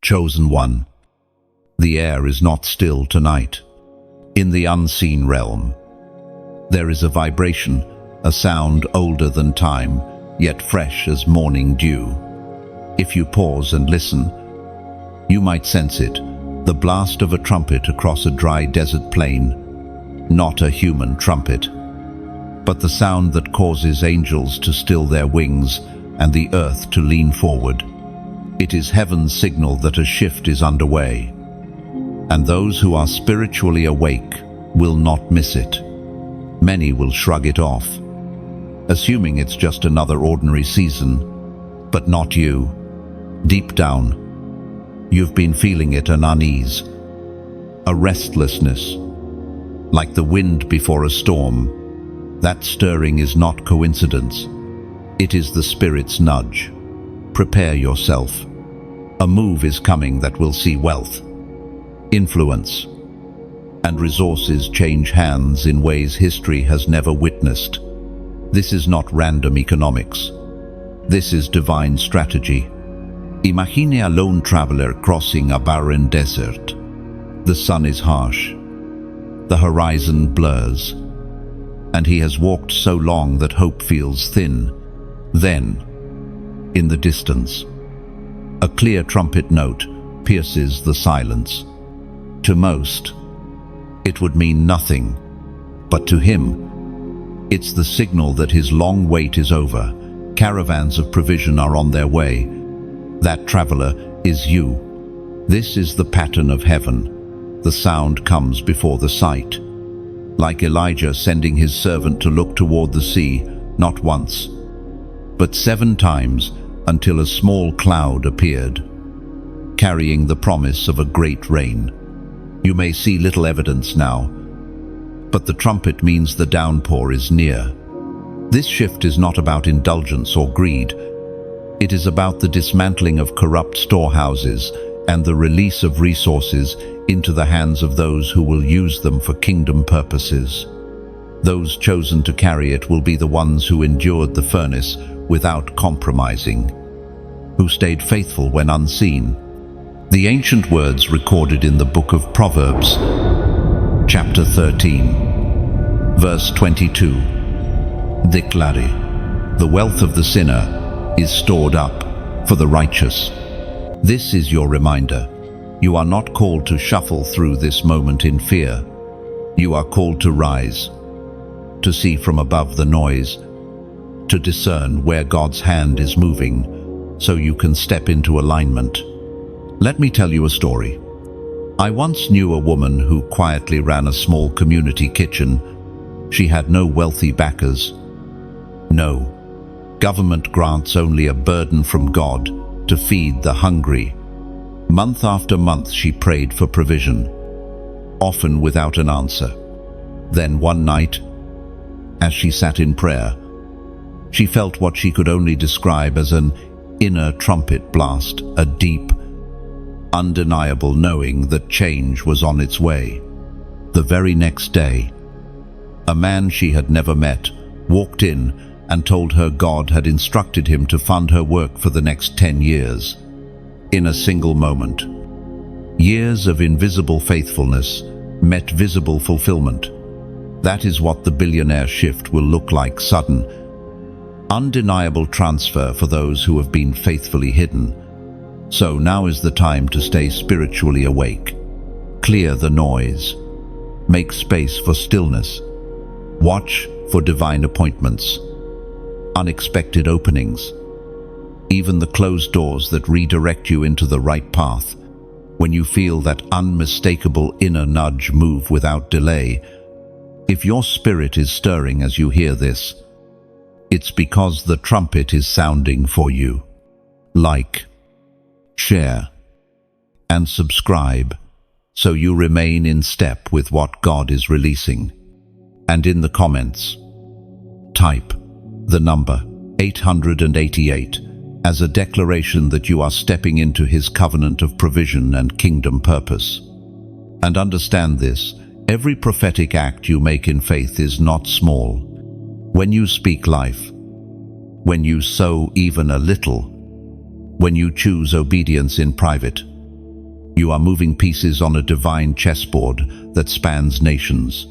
Chosen one, the air is not still tonight. In the unseen realm, there is a vibration, a sound older than time, yet fresh as morning dew. If you pause and listen, you might sense it, the blast of a trumpet across a dry desert plain. Not a human trumpet, but the sound that causes angels to still their wings and the earth to lean forward. It is heaven's signal that a shift is underway, and those who are spiritually awake will not miss it. Many will shrug it off, assuming it's just another ordinary season, but not you. Deep down, you've been feeling it, an unease, a restlessness, like the wind before a storm. That stirring is not coincidence. It is the Spirit's nudge. Prepare yourself. A move is coming that will see wealth, influence, and resources change hands in ways history has never witnessed. This is not random economics. This is divine strategy. Imagine a lone traveler crossing a barren desert. The sun is harsh. The horizon blurs. And he has walked so long that hope feels thin. Then, in the distance, a clear trumpet note pierces the silence. To most, it would mean nothing, but to him, it's the signal that his long wait is over. Caravans of provision are on their way. That traveler is you. This is the pattern of heaven. The sound comes before the sight. Like Elijah sending his servant to look toward the sea, not once, but 7 times, until a small cloud appeared, carrying the promise of a great rain. You may see little evidence now, but the trumpet means the downpour is near. This shift is not about indulgence or greed. It is about the dismantling of corrupt storehouses and the release of resources into the hands of those who will use them for kingdom purposes. Those chosen to carry it will be the ones who endured the furnace without compromising, who stayed faithful when unseen. The ancient words recorded in the book of Proverbs, chapter 13, verse 22. Declare, the wealth of the sinner is stored up for the righteous. This is your reminder. You are not called to shuffle through this moment in fear. You are called to rise, to see from above the noise, to discern where God's hand is moving, so you can step into alignment. Let me tell you a story. I once knew a woman who quietly ran a small community kitchen. She had no wealthy backers. No government grants, only a burden from God to feed the hungry. Month after month she prayed for provision, often without an answer. Then one night, as she sat in prayer, she felt what she could only describe as an inner trumpet blast, a deep, undeniable knowing that change was on its way. The very next day, a man she had never met walked in and told her God had instructed him to fund her work for the next 10 years. In a single moment, years of invisible faithfulness met visible fulfillment. That is what the billionaire shift will look like: sudden, undeniable transfer for those who have been faithfully hidden. So now is the time to stay spiritually awake. Clear the noise. Make space for stillness. Watch for divine appointments, unexpected openings, even the closed doors that redirect you into the right path. When you feel that unmistakable inner nudge, move without delay. If your spirit is stirring as you hear this, it's because the trumpet is sounding for you. Like, share, and subscribe so you remain in step with what God is releasing. And in the comments, type the number 888 as a declaration that you are stepping into His covenant of provision and kingdom purpose. And understand this: every prophetic act you make in faith is not small. When you speak life, when you sow even a little, when you choose obedience in private, You are moving pieces on a divine chessboard that spans nations.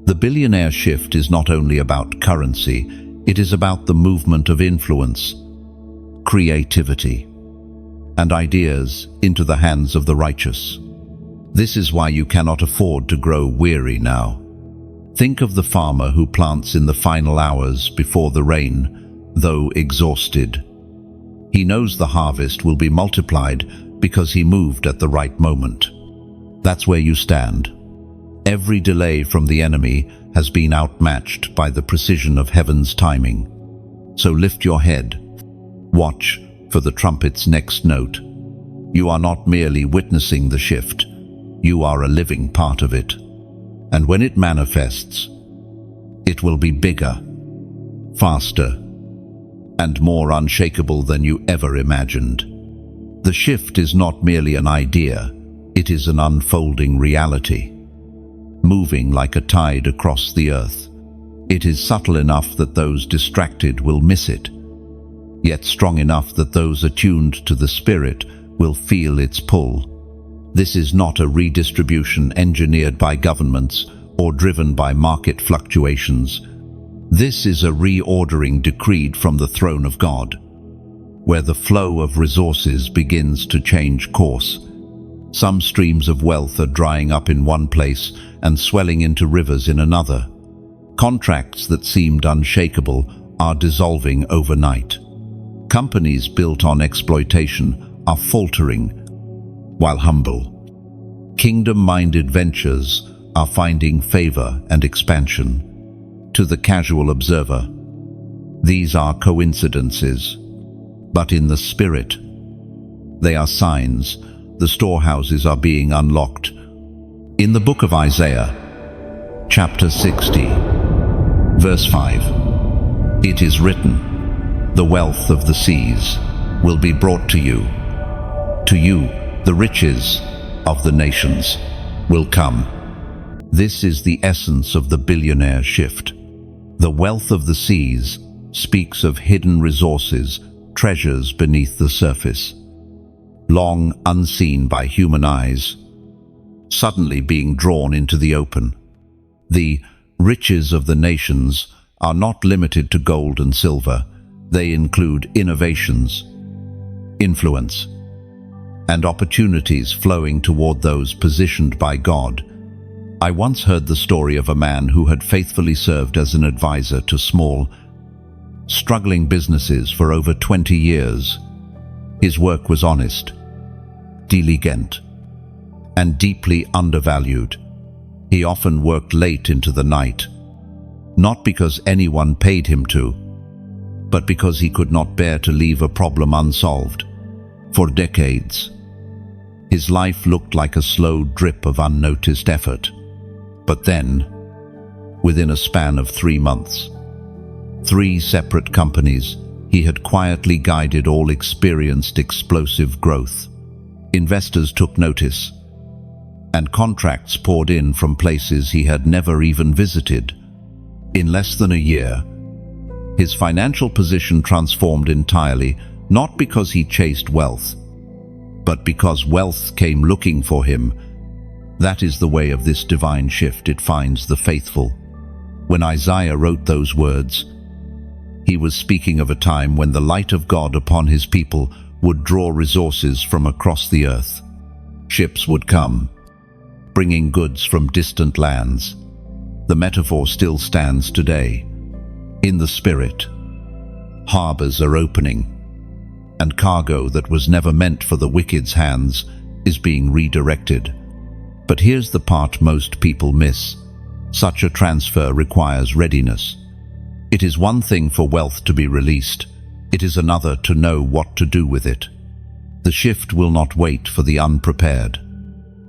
The billionaire shift is not only about currency, it is about the movement of influence, creativity, and ideas into the hands of the righteous. This is why you cannot afford to grow weary now. Think of the farmer who plants in the final hours before the rain, though exhausted. He knows the harvest will be multiplied because he moved at the right moment. That's where you stand. Every delay from the enemy has been outmatched by the precision of heaven's timing. So lift your head. Watch for the trumpet's next note. You are not merely witnessing the shift. You are a living part of it. And when it manifests, it will be bigger, faster, and more unshakable than you ever imagined. The shift is not merely an idea, it is an unfolding reality, moving like a tide across the earth. It is subtle enough that those distracted will miss it, yet strong enough that those attuned to the Spirit will feel its pull. This is not a redistribution engineered by governments or driven by market fluctuations. This is a reordering decreed from the throne of God, where the flow of resources begins to change course. Some streams of wealth are drying up in one place and swelling into rivers in another. Contracts that seemed unshakable are dissolving overnight. Companies built on exploitation are faltering while humble. Kingdom-minded ventures are finding favor and expansion. To the casual observer, these are coincidences, but in the Spirit, they are signs. The storehouses are being unlocked. In the book of Isaiah, chapter 60, verse 5, it is written, "The wealth of the seas will be brought to you. To you, the riches of the nations will come." This is the essence of the billionaire shift. The wealth of the seas speaks of hidden resources, treasures beneath the surface, long unseen by human eyes, suddenly being drawn into the open. The riches of the nations are not limited to gold and silver. They include innovations, influence, and opportunities flowing toward those positioned by God. I once heard the story of a man who had faithfully served as an advisor to small, struggling businesses for over 20 years. His work was honest, diligent, and deeply undervalued. He often worked late into the night, not because anyone paid him to, but because he could not bear to leave a problem unsolved. For decades, his life looked like a slow drip of unnoticed effort. But then, within a span of 3 months, 3 separate companies, he had quietly guided all experienced explosive growth. Investors took notice, and contracts poured in from places he had never even visited. In less than a year, his financial position transformed entirely, not because he chased wealth, but because wealth came looking for him. That is the way of this divine shift. It finds the faithful. When Isaiah wrote those words, he was speaking of a time when the light of God upon his people would draw resources from across the earth. Ships would come, bringing goods from distant lands. The metaphor still stands today. In the Spirit, harbors are opening, and cargo that was never meant for the wicked's hands is being redirected. But here's the part most people miss. Such a transfer requires readiness. It is one thing for wealth to be released. It is another to know what to do with it. The shift will not wait for the unprepared.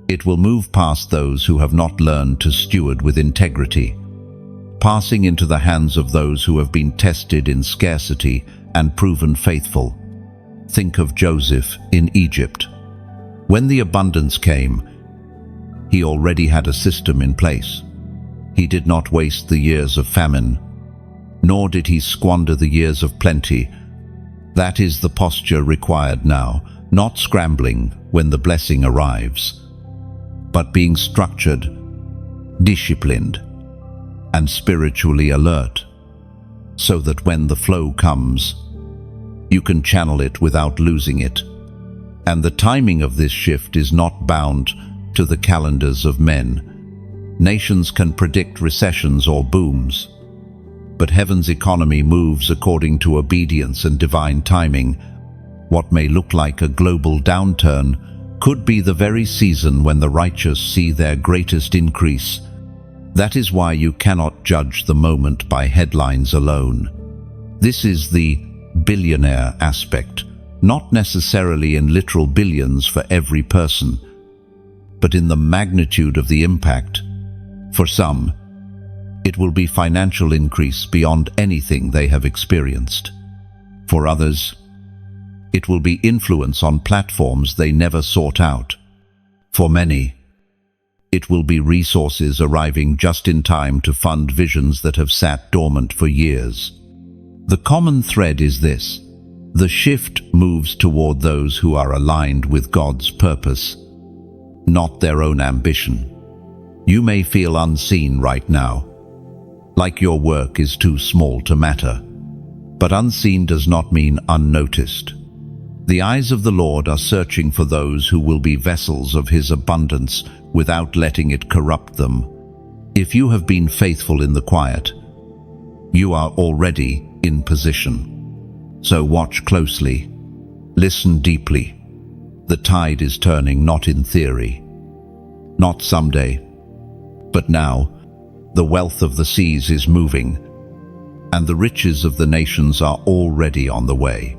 It will move past those who have not learned to steward with integrity, passing into the hands of those who have been tested in scarcity and proven faithful. Think of Joseph in Egypt. When the abundance came, he already had a system in place. He did not waste the years of famine, nor did he squander the years of plenty. That is the posture required now. not scrambling when the blessing arrives, but being structured, disciplined, and spiritually alert, so that when the flow comes, you can channel it without losing it. And the timing of this shift is not bound to the calendars of men. Nations can predict recessions or booms, but heaven's economy moves according to obedience and divine timing. What may look like a global downturn could be the very season when the righteous see their greatest increase. That is why you cannot judge the moment by headlines alone. This is the billionaire aspect, not necessarily in literal billions for every person, but in the magnitude of the impact. For some, it will be financial increase beyond anything they have experienced. For others, it will be influence on platforms they never sought out. For many, it will be resources arriving just in time to fund visions that have sat dormant for years. The common thread is this: the shift moves toward those who are aligned with God's purpose, not their own ambition. You may feel unseen right now, like your work is too small to matter. But unseen does not mean unnoticed. The eyes of the Lord are searching for those who will be vessels of His abundance without letting it corrupt them. If you have been faithful in the quiet, you are already in position. So watch closely, listen deeply. The tide is turning, not in theory, not someday, but now. The wealth of the seas is moving, and the riches of the nations are already on the way.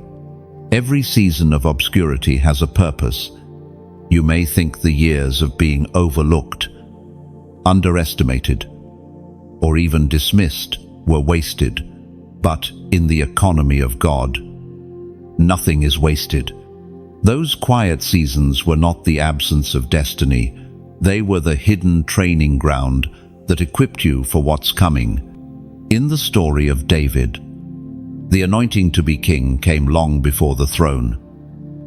Every season of obscurity has a purpose. You may think the years of being overlooked, underestimated, or even dismissed were wasted, but in the economy of God, nothing is wasted. Those quiet seasons were not the absence of destiny. They were the hidden training ground that equipped you for what's coming. In the story of David, the anointing to be king came long before the throne.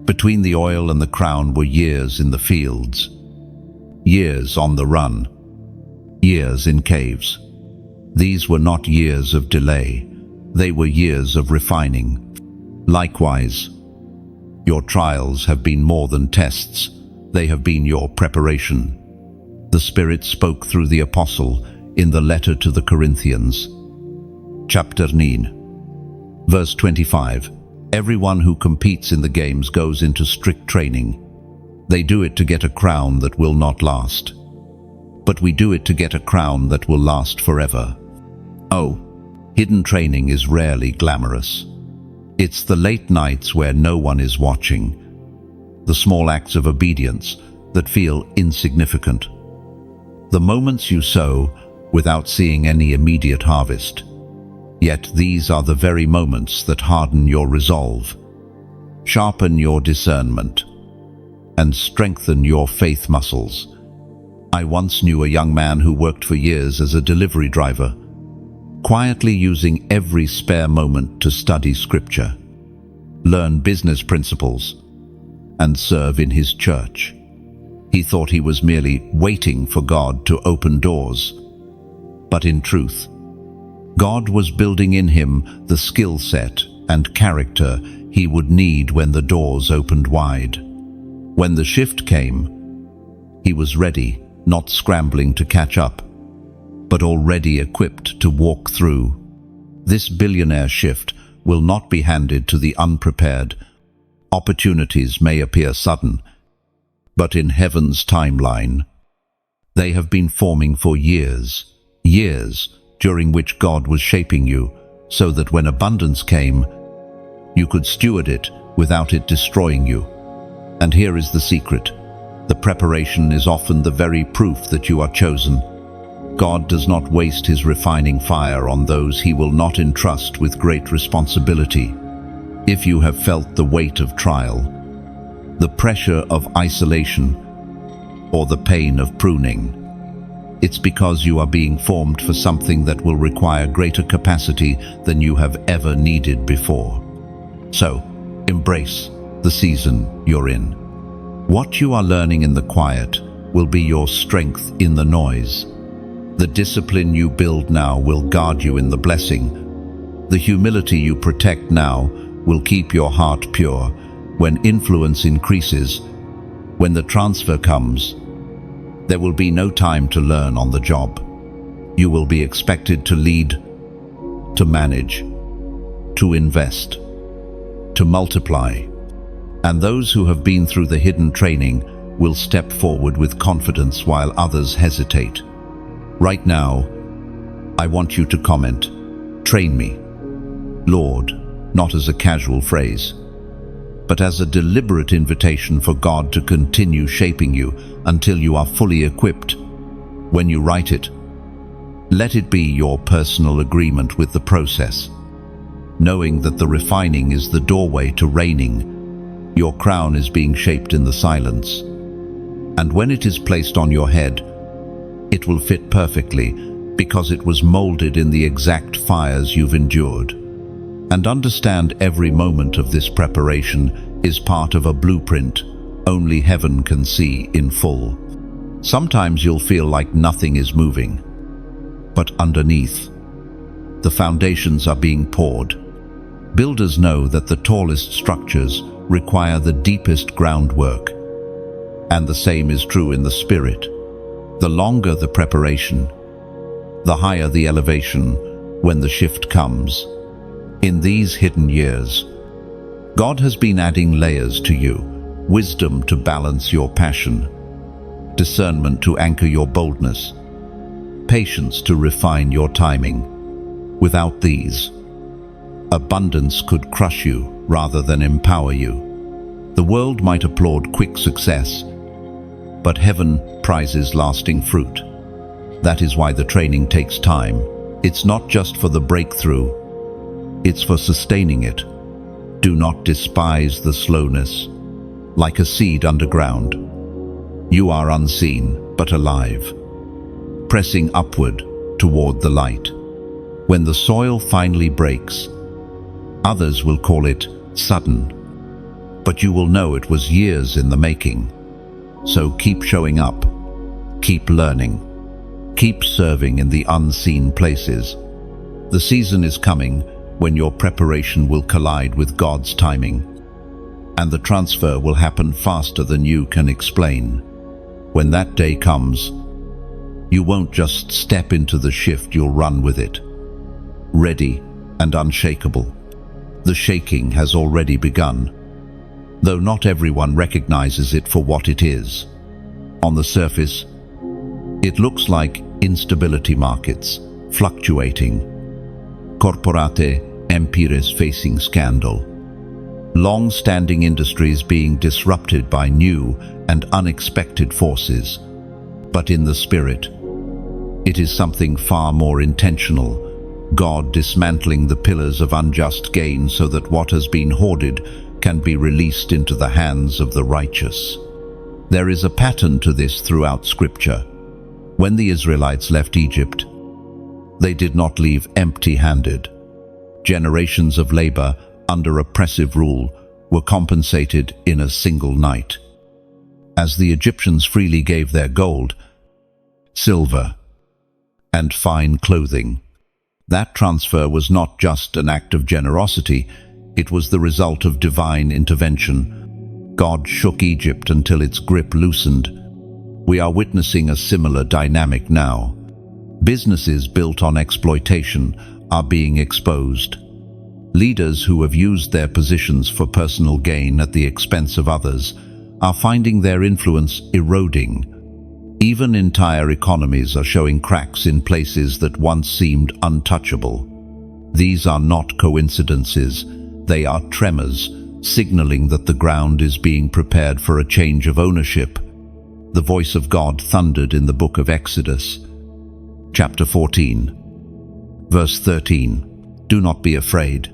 Between the oil and the crown were years in the fields, years on the run, years in caves. These were not years of delay, they were years of refining. Likewise, your trials have been more than tests, they have been your preparation. The Spirit spoke through the Apostle in the letter to the Corinthians. Chapter 9, verse 25. Everyone who competes in the games goes into strict training. They do it to get a crown that will not last. But we do it to get a crown that will last forever. Oh, hidden training is rarely glamorous. It's the late nights where no one is watching, the small acts of obedience that feel insignificant, the moments you sow without seeing any immediate harvest. Yet these are the very moments that harden your resolve, sharpen your discernment, and strengthen your faith muscles. I once knew a young man who worked for years as a delivery driver, quietly using every spare moment to study scripture, learn business principles, and serve in his church. He thought he was merely waiting for God to open doors. But in truth, God was building in him the skill set and character he would need when the doors opened wide. When the shift came, he was ready, not scrambling to catch up, but already equipped to walk through. This billionaire shift will not be handed to the unprepared. Opportunities may appear sudden, but in heaven's timeline, they have been forming for years, during which God was shaping you, so that when abundance came, you could steward it without it destroying you. And here is the secret: the preparation is often the very proof that you are chosen. God does not waste his refining fire on those he will not entrust with great responsibility. If you have felt the weight of trial, the pressure of isolation, or the pain of pruning, it's because you are being formed for something that will require greater capacity than you have ever needed before. So, embrace the season you're in. What you are learning in the quiet will be your strength in the noise. The discipline you build now will guard you in the blessing. The humility you protect now will keep your heart pure. When influence increases, when the transfer comes, there will be no time to learn on the job. You will be expected to lead, to manage, to invest, to multiply. And those who have been through the hidden training will step forward with confidence while others hesitate. Right now, I want you to comment, "Train me, Lord," not as a casual phrase, but as a deliberate invitation for God to continue shaping you until you are fully equipped. When you write it, let it be your personal agreement with the process, knowing that the refining is the doorway to reigning. Your crown is being shaped in the silence, and when it is placed on your head, it will fit perfectly because it was molded in the exact fires you've endured. And understand, every moment of this preparation is part of a blueprint only heaven can see in full. Sometimes you'll feel like nothing is moving, but underneath, the foundations are being poured. Builders know that the tallest structures require the deepest groundwork, and the same is true in the spirit. The longer the preparation, the higher the elevation when the shift comes. In these hidden years, God has been adding layers to you, wisdom to balance your passion, discernment to anchor your boldness, patience to refine your timing. Without these, abundance could crush you rather than empower you. The world might applaud quick success, but heaven prizes lasting fruit. That is why the training takes time. It's not just for the breakthrough, it's for sustaining it. Do not despise the slowness. Like a seed underground, you are unseen but alive, pressing upward toward the light. When the soil finally breaks, others will call it sudden, but you will know it was years in the making. So keep showing up, keep learning, keep serving in the unseen places. The season is coming when your preparation will collide with God's timing, and the transfer will happen faster than you can explain. When that day comes, you won't just step into the shift, you'll run with it, ready and unshakable. The shaking has already begun, though not everyone recognizes it for what it is. On the surface, it looks like instability, markets fluctuating, corporate empires facing scandal, long-standing industries being disrupted by new and unexpected forces. But in the spirit, it is something far more intentional. God dismantling the pillars of unjust gain so that what has been hoarded can be released into the hands of the righteous. There is a pattern to this throughout Scripture. When the Israelites left Egypt, they did not leave empty-handed. Generations of labor under oppressive rule were compensated in a single night. As the Egyptians freely gave their gold, silver, and fine clothing, that transfer was not just an act of generosity, it was the result of divine intervention. God shook Egypt until its grip loosened. We are witnessing a similar dynamic now. Businesses built on exploitation are being exposed. Leaders who have used their positions for personal gain at the expense of others are finding their influence eroding. Even entire economies are showing cracks in places that once seemed untouchable. These are not coincidences, they are tremors, signaling that the ground is being prepared for a change of ownership. The voice of God thundered in the book of Exodus, chapter 14, verse 13. Do not be afraid.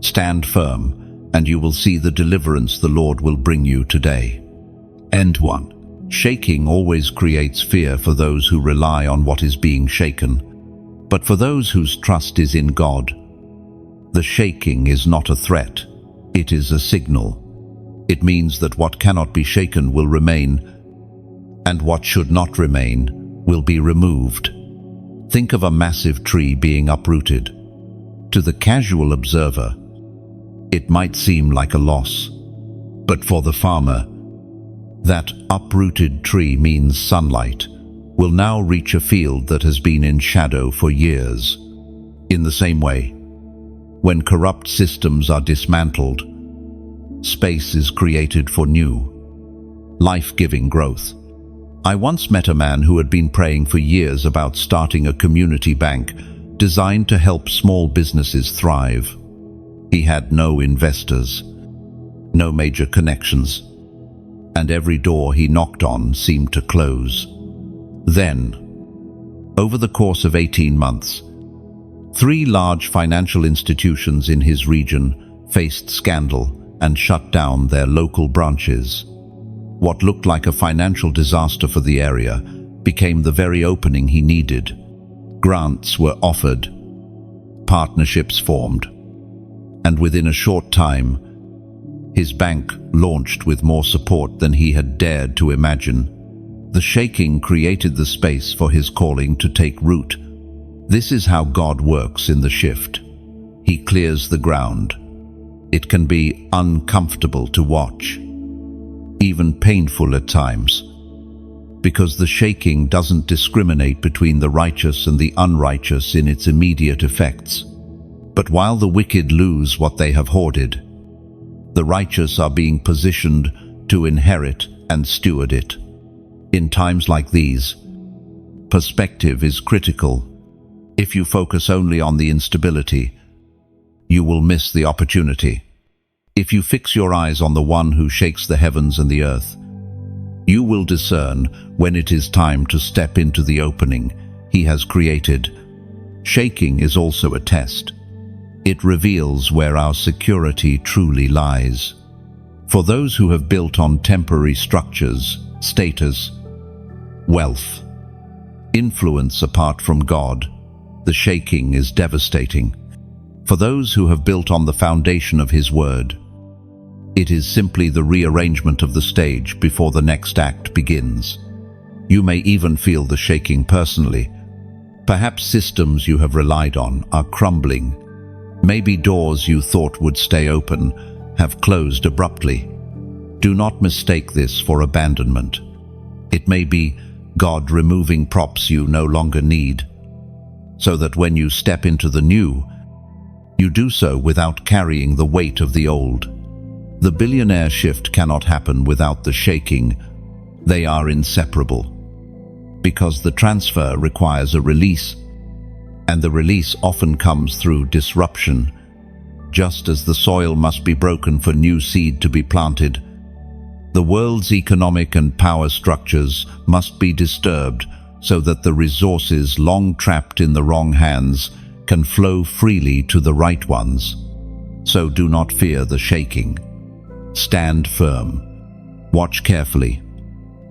Stand firm, and you will see the deliverance the Lord will bring you today. End 1. Shaking always creates fear for those who rely on what is being shaken. But for those whose trust is in God, the shaking is not a threat, it is a signal. It means that what cannot be shaken will remain, and what should not remain will be removed. Think of a massive tree being uprooted. To the casual observer, it might seem like a loss. But for the farmer, that uprooted tree means sunlight will now reach a field that has been in shadow for years. In the same way, when corrupt systems are dismantled, space is created for new, life-giving growth. I once met a man who had been praying for years about starting a community bank designed to help small businesses thrive. He had no investors, no major connections, and every door he knocked on seemed to close. Then, over the course of 18 months, 3 large financial institutions in his region faced scandal and shut down their local branches. What looked like a financial disaster for the area became the very opening he needed. Grants were offered, partnerships formed, and within a short time, his bank launched with more support than he had dared to imagine. The shaking created the space for his calling to take root. This is how God works in the shift. He clears the ground. It can be uncomfortable to watch, even painful at times, because the shaking doesn't discriminate between the righteous and the unrighteous in its immediate effects. But while the wicked lose what they have hoarded, the righteous are being positioned to inherit and steward it. In times like these, perspective is critical. If you focus only on the instability, you will miss the opportunity. If you fix your eyes on the one who shakes the heavens and the earth, you will discern when it is time to step into the opening he has created. Shaking is also a test. It reveals where our security truly lies. For those who have built on temporary structures, status, wealth, influence apart from God, the shaking is devastating. For those who have built on the foundation of His Word, it is simply the rearrangement of the stage before the next act begins. You may even feel the shaking personally. Perhaps systems you have relied on are crumbling. Maybe doors you thought would stay open have closed abruptly. Do not mistake this for abandonment. It may be God removing props you no longer need, so that when you step into the new, you do so without carrying the weight of the old. The billionaire shift cannot happen without the shaking. They are inseparable, because the transfer requires a release, and the release often comes through disruption. Just as the soil must be broken for new seed to be planted, the world's economic and power structures must be disturbed so that the resources long trapped in the wrong hands can flow freely to the right ones. So do not fear the shaking. Stand firm. Watch carefully.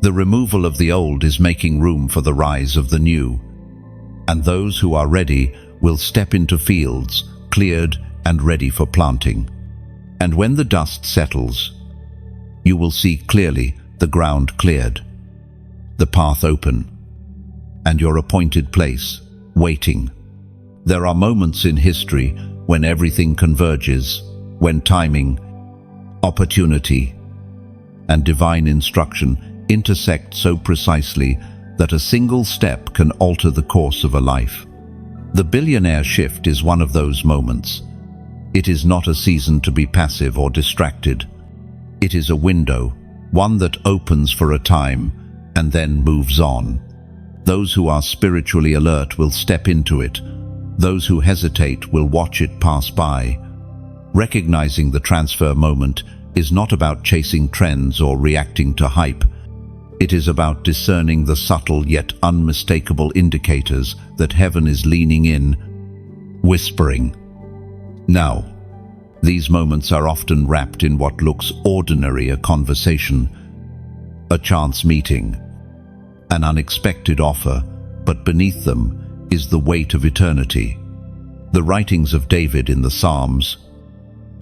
The removal of the old is making room for the rise of the new, and those who are ready will step into fields cleared and ready for planting. And when the dust settles, you will see clearly the ground cleared, the path open, and your appointed place waiting. There are moments in history when everything converges, when timing, opportunity, and divine instruction intersect so precisely that a single step can alter the course of a life. The billionaire shift is one of those moments. It is not a season to be passive or distracted. It is a window, one that opens for a time and then moves on. Those who are spiritually alert will step into it. Those who hesitate will watch it pass by. Recognizing the transfer moment is not about chasing trends or reacting to hype. It is about discerning the subtle yet unmistakable indicators that heaven is leaning in, whispering. Now, these moments are often wrapped in what looks ordinary: a conversation, a chance meeting, an unexpected offer, but beneath them is the weight of eternity. The writings of David in the Psalms,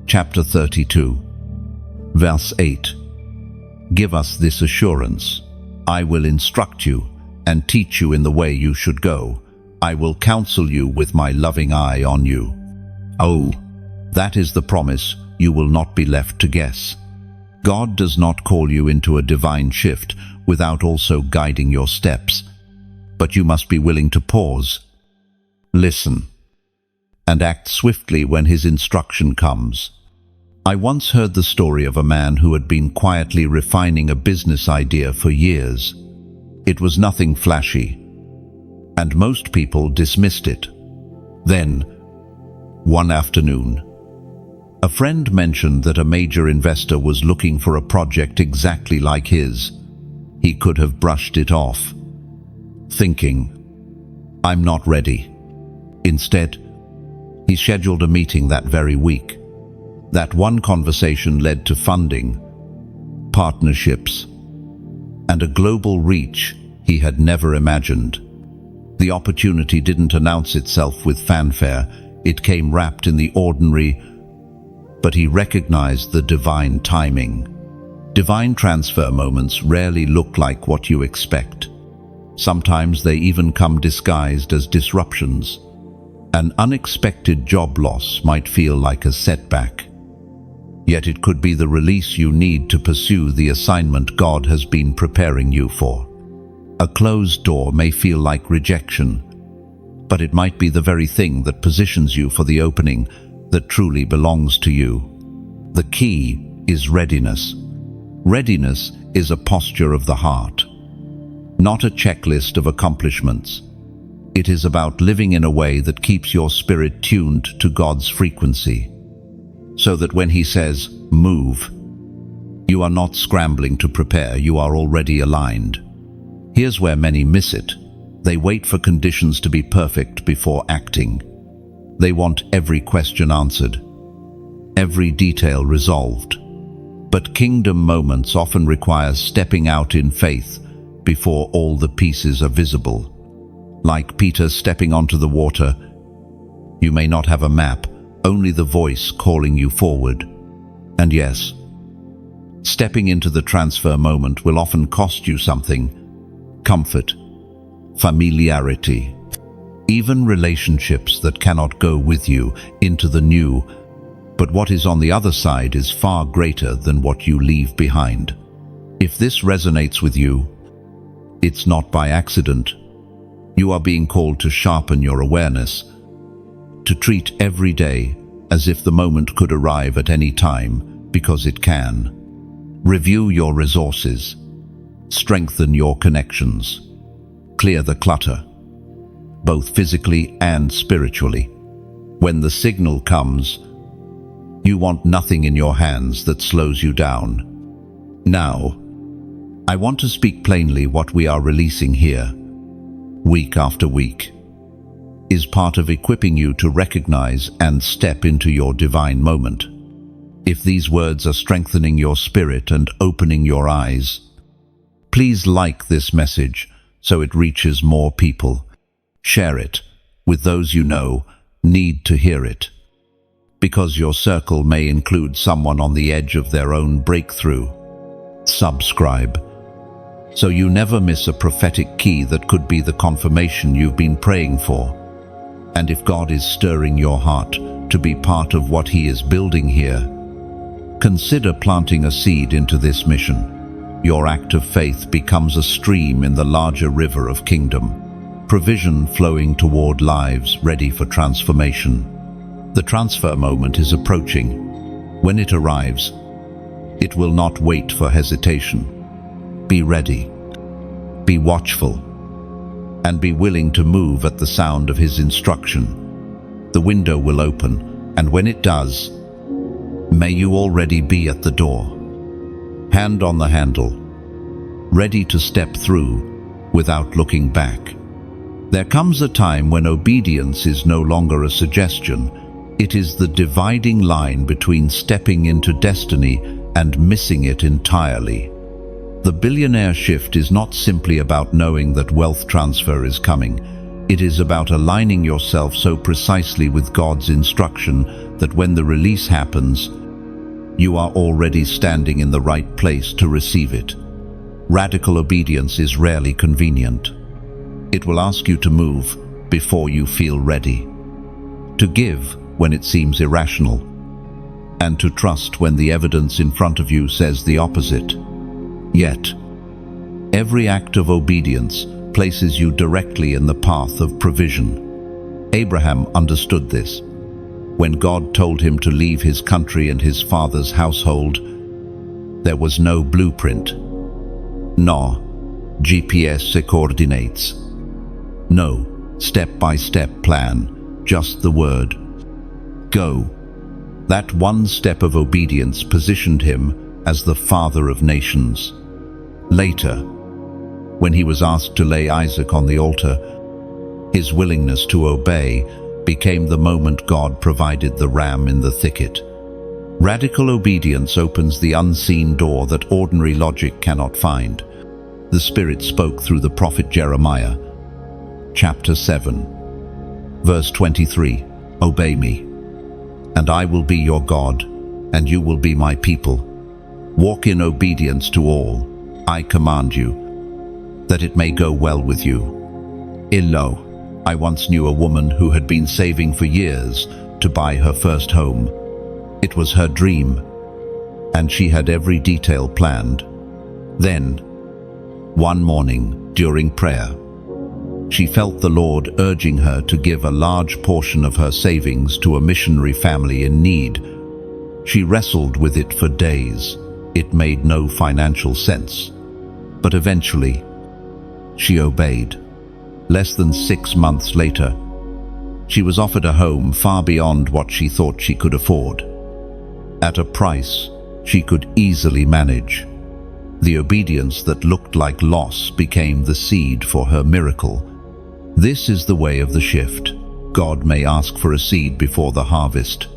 chapter 32. Verse 8. Give us this assurance. I will instruct you and teach you in the way you should go. I will counsel you with my loving eye on you. Oh, that is the promise. You will not be left to guess. God does not call you into a divine shift without also guiding your steps. But you must be willing to pause, listen, and act swiftly when his instruction comes. I once heard the story of a man who had been quietly refining a business idea for years. It was nothing flashy, and most people dismissed it. Then, one afternoon, a friend mentioned that a major investor was looking for a project exactly like his. He could have brushed it off, thinking, "I'm not ready." Instead, he scheduled a meeting that very week. That one conversation led to funding, partnerships, and a global reach he had never imagined. The opportunity didn't announce itself with fanfare. It came wrapped in the ordinary, but he recognized the divine timing. Divine transfer moments rarely look like what you expect. Sometimes they even come disguised as disruptions. An unexpected job loss might feel like a setback. Yet it could be the release you need to pursue the assignment God has been preparing you for. A closed door may feel like rejection, but it might be the very thing that positions you for the opening that truly belongs to you. The key is readiness. Readiness is a posture of the heart, not a checklist of accomplishments. It is about living in a way that keeps your spirit tuned to God's frequency, so that when he says, move, you are not scrambling to prepare, you are already aligned. Here's where many miss it. They wait for conditions to be perfect before acting. They want every question answered, every detail resolved. But kingdom moments often require stepping out in faith before all the pieces are visible. Like Peter stepping onto the water, you may not have a map, only the voice calling you forward. And yes, stepping into the transfer moment will often cost you something: comfort, familiarity, even relationships that cannot go with you into the new. But what is on the other side is far greater than what you leave behind. If this resonates with you, it's not by accident. You are being called to sharpen your awareness, to treat every day as if the moment could arrive at any time, because it can. Review your resources, strengthen your connections, clear the clutter, both physically and spiritually. When the signal comes, you want nothing in your hands that slows you down. Now, I want to speak plainly. What we are releasing here, week after week, is part of equipping you to recognize and step into your divine moment. If these words are strengthening your spirit and opening your eyes, please like this message so it reaches more people. Share it with those you know need to hear it, because your circle may include someone on the edge of their own breakthrough. Subscribe so you never miss a prophetic key that could be the confirmation you've been praying for. And if God is stirring your heart to be part of what he is building here, consider planting a seed into this mission. Your act of faith becomes a stream in the larger river of kingdom, provision flowing toward lives ready for transformation. The transfer moment is approaching. When it arrives, it will not wait for hesitation. Be ready, be watchful, and be willing to move at the sound of his instruction. The window will open, and when it does, may you already be at the door, hand on the handle, ready to step through without looking back. There comes a time when obedience is no longer a suggestion. It is the dividing line between stepping into destiny and missing it entirely. The billionaire shift is not simply about knowing that wealth transfer is coming. It is about aligning yourself so precisely with God's instruction that when the release happens, you are already standing in the right place to receive it. Radical obedience is rarely convenient. It will ask you to move before you feel ready, to give when it seems irrational, and to trust when the evidence in front of you says the opposite. Yet, every act of obedience places you directly in the path of provision. Abraham understood this. When God told him to leave his country and his father's household, there was no blueprint, no GPS coordinates, no step-by-step plan, just the word, go. That one step of obedience positioned him as the father of nations. Later, when he was asked to lay Isaac on the altar, his willingness to obey became the moment God provided the ram in the thicket. Radical obedience opens the unseen door that ordinary logic cannot find. The Spirit spoke through the prophet Jeremiah, chapter 7, verse 23, "Obey me, and I will be your God, and you will be my people. Walk in obedience to all I command you, that it may go well with you." Lo, I once knew a woman who had been saving for years to buy her first home. It was her dream, and she had every detail planned. Then, one morning during prayer, she felt the Lord urging her to give a large portion of her savings to a missionary family in need. She wrestled with it for days. It made no financial sense. But eventually, she obeyed. Less than 6 months later, she was offered a home far beyond what she thought she could afford, at a price she could easily manage. The obedience that looked like loss became the seed for her miracle. This is the way of the shift. God may ask for a seed before the harvest.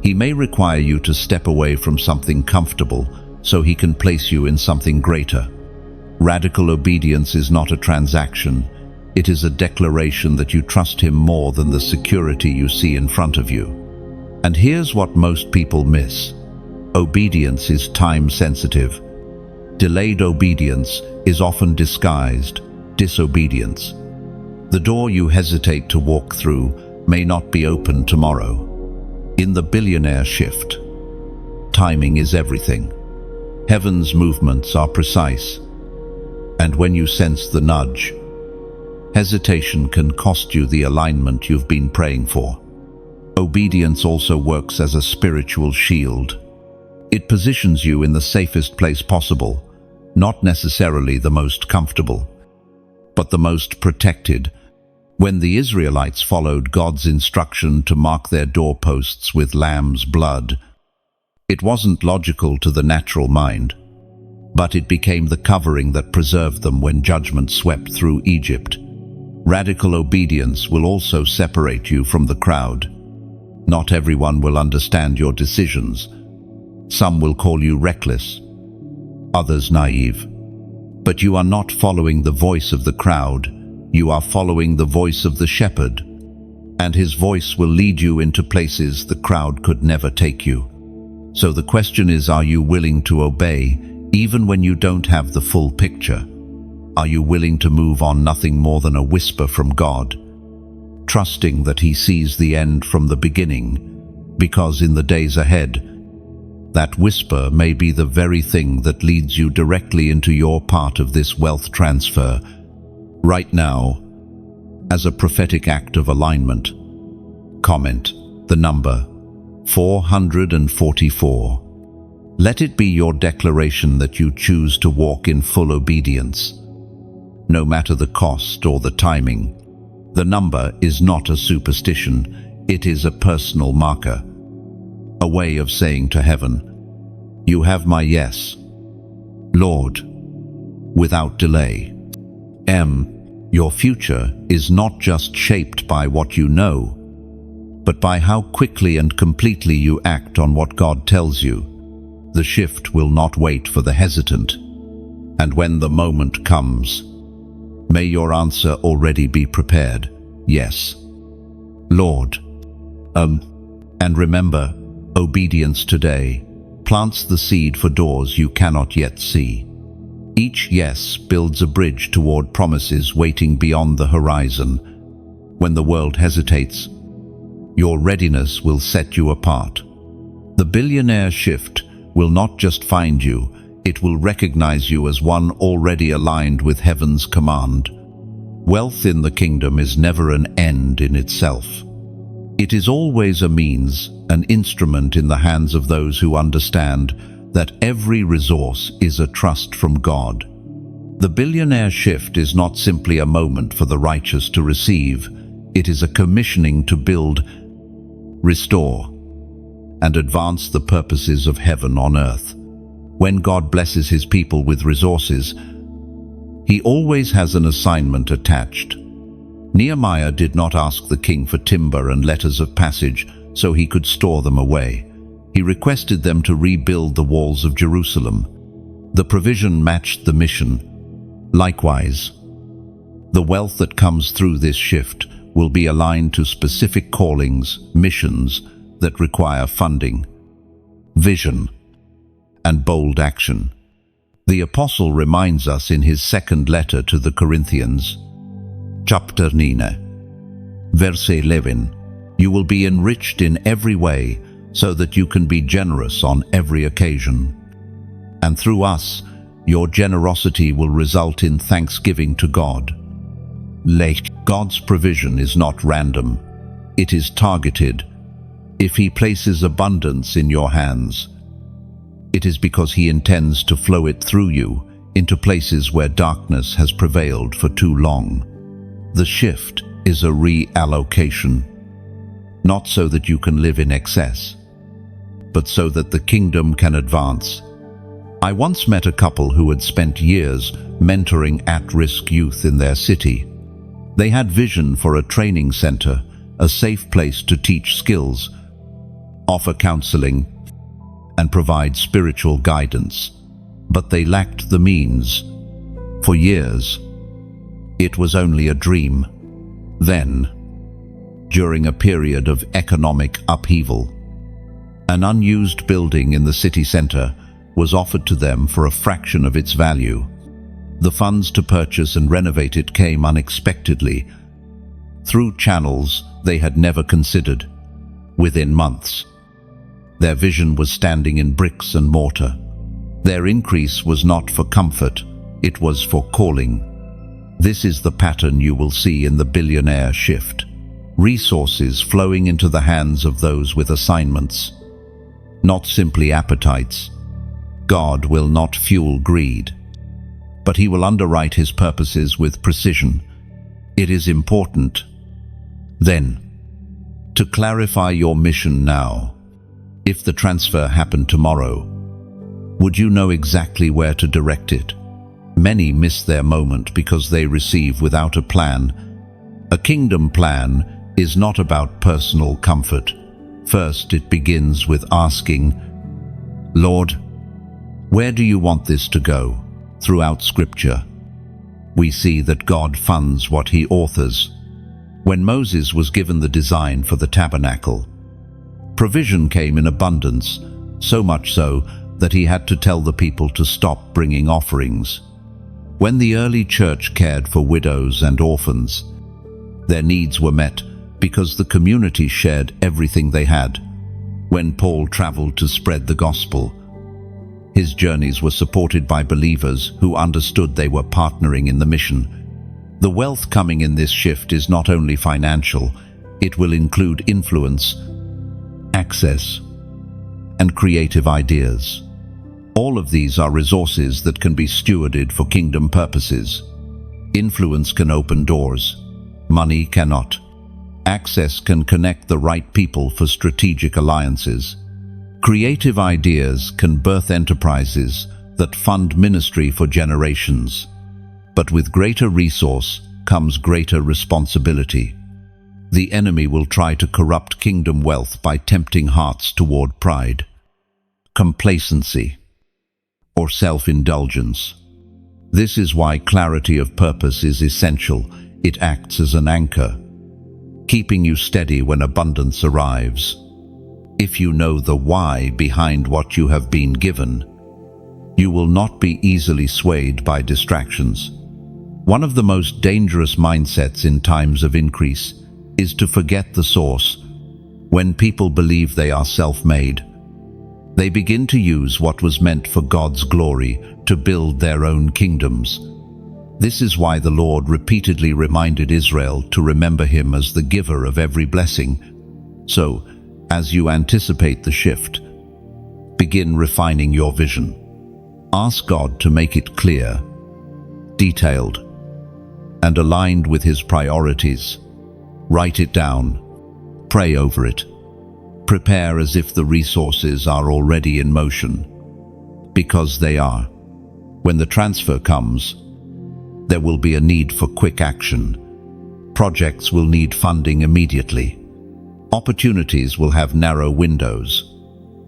He may require you to step away from something comfortable so He can place you in something greater. Radical obedience is not a transaction. It is a declaration that you trust Him more than the security you see in front of you. And here's what most people miss. Obedience is time-sensitive. Delayed obedience is often disguised disobedience. The door you hesitate to walk through may not be open tomorrow. In the Billionaire shift, timing is everything. Heaven's movements are precise. And when you sense the nudge, hesitation can cost you the alignment you've been praying for. Obedience also works as a spiritual shield. It positions you in the safest place possible, not necessarily the most comfortable, but the most protected. When the Israelites followed God's instruction to mark their doorposts with lamb's blood, it wasn't logical to the natural mind, but it became the covering that preserved them when judgment swept through Egypt. Radical obedience will also separate you from the crowd. Not everyone will understand your decisions. Some will call you reckless, others naive. But you are not following the voice of the crowd. You are following the voice of the shepherd, and his voice will lead you into places the crowd could never take you. So the question is, are you willing to obey even when you don't have the full picture? Are you willing to move on nothing more than a whisper from God, trusting that He sees the end from the beginning? Because in the days ahead, that whisper may be the very thing that leads you directly into your part of this wealth transfer. Right now, as a prophetic act of alignment, comment the number 444. Let it be your declaration that you choose to walk in full obedience, no matter the cost or the timing. The number is not a superstition, it is a personal marker, a way of saying to heaven, "You have my yes, Lord," without delay. Your future is not just shaped by what you know, but by how quickly and completely you act on what God tells you. The shift will not wait for the hesitant, and when the moment comes, may your answer already be prepared. Yes, Lord. And remember, obedience today plants the seed for doors you cannot yet see. Each yes builds a bridge toward promises waiting beyond the horizon. When the world hesitates, your readiness will set you apart. The billionaire shift will not just find you, it will recognize you as one already aligned with heaven's command. Wealth in the kingdom is never an end in itself. It is always a means, an instrument in the hands of those who understand that every resource is a trust from God. The billionaire shift is not simply a moment for the righteous to receive, it is a commissioning to build, restore, and advance the purposes of heaven on earth. When God blesses his people with resources, he always has an assignment attached. Nehemiah did not ask the king for timber and letters of passage so he could store them away. He requested them to rebuild the walls of Jerusalem. The provision matched the mission. Likewise, the wealth that comes through this shift will be aligned to specific callings, missions that require funding, vision, and bold action. The apostle reminds us in his second letter to the Corinthians, chapter 9, verse 11, "You will be enriched in every way, so that you can be generous on every occasion. And through us, your generosity will result in thanksgiving to God." God's provision is not random. It is targeted. If he places abundance in your hands, it is because he intends to flow it through you into places where darkness has prevailed for too long. The shift is a reallocation, not so that you can live in excess, but so that the kingdom can advance. I once met a couple who had spent years mentoring at-risk youth in their city. They had vision for a training center, a safe place to teach skills, offer counseling, and provide spiritual guidance, but they lacked the means. For years, it was only a dream. Then, during a period of economic upheaval, an unused building in the city center was offered to them for a fraction of its value. The funds to purchase and renovate it came unexpectedly, through channels they had never considered. Within months, their vision was standing in bricks and mortar. Their increase was not for comfort, it was for calling. This is the pattern you will see in the billionaire shift. Resources flowing into the hands of those with assignments, not simply appetites. God will not fuel greed, but he will underwrite his purposes with precision. It is important, then, to clarify your mission now. If the transfer happened tomorrow, would you know exactly where to direct it? Many miss their moment because they receive without a plan. A kingdom plan is not about personal comfort. First, it begins with asking, "Lord, where do you want this to go?" Throughout Scripture, we see that God funds what he authors. When Moses was given the design for the tabernacle, provision came in abundance, so much so that he had to tell the people to stop bringing offerings. When the early church cared for widows and orphans, their needs were met because the community shared everything they had. When Paul traveled to spread the gospel, his journeys were supported by believers who understood they were partnering in the mission. The wealth coming in this shift is not only financial, it will include influence, access, and creative ideas. All of these are resources that can be stewarded for kingdom purposes. Influence can open doors. Money cannot. Access can connect the right people for strategic alliances. Creative ideas can birth enterprises that fund ministry for generations. But with greater resource comes greater responsibility. The enemy will try to corrupt kingdom wealth by tempting hearts toward pride, complacency, or self-indulgence. This is why clarity of purpose is essential. It acts as an anchor, keeping you steady when abundance arrives. If you know the why behind what you have been given, you will not be easily swayed by distractions. One of the most dangerous mindsets in times of increase is to forget the source. When people believe they are self-made, they begin to use what was meant for God's glory to build their own kingdoms. This is why the Lord repeatedly reminded Israel to remember Him as the giver of every blessing. So, as you anticipate the shift, begin refining your vision. Ask God to make it clear, detailed, and aligned with His priorities. Write it down. Pray over it. Prepare as if the resources are already in motion, because they are. When the transfer comes, there will be a need for quick action. Projects will need funding immediately. Opportunities will have narrow windows.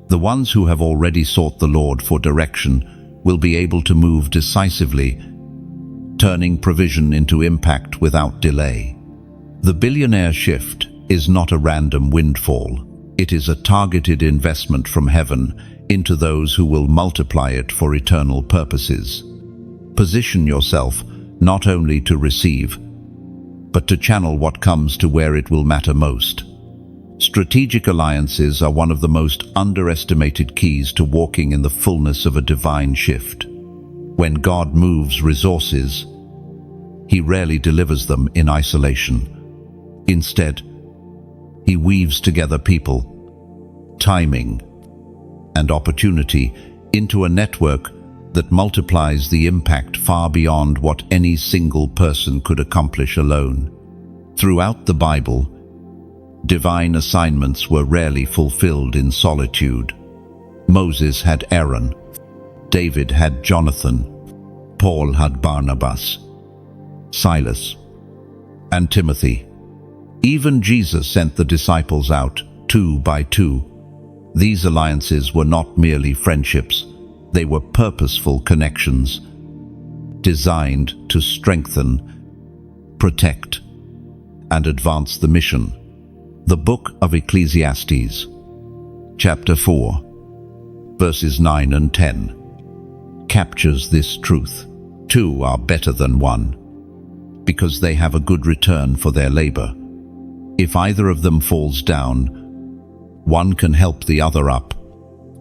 The ones who have already sought the Lord for direction will be able to move decisively, turning provision into impact without delay. The billionaire shift is not a random windfall. It is a targeted investment from heaven into those who will multiply it for eternal purposes. Position yourself not only to receive, but to channel what comes to where it will matter most. Strategic alliances are one of the most underestimated keys to walking in the fullness of a divine shift. When God moves resources, He rarely delivers them in isolation. Instead, He weaves together people, timing, and opportunity into a network that multiplies the impact far beyond what any single person could accomplish alone. Throughout the Bible, divine assignments were rarely fulfilled in solitude. Moses had Aaron, David had Jonathan, Paul had Barnabas, Silas, and Timothy. Even Jesus sent the disciples out, 2 by 2. These alliances were not merely friendships, they were purposeful connections, designed to strengthen, protect, and advance the mission. The Book of Ecclesiastes, chapter 4, verses 9 and 10, captures this truth. 2 are better than 1, because they have a good return for their labor. If either of them falls down, one can help the other up.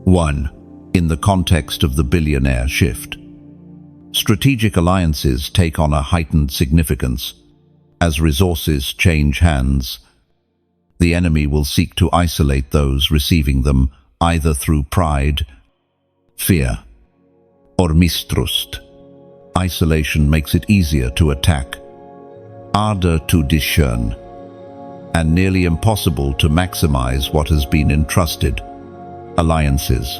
1. In the context of the billionaire shift, strategic alliances take on a heightened significance. As resources change hands, the enemy will seek to isolate those receiving them either through pride, fear, or mistrust. Isolation makes it easier to attack, harder to discern, and nearly impossible to maximize what has been entrusted. Alliances,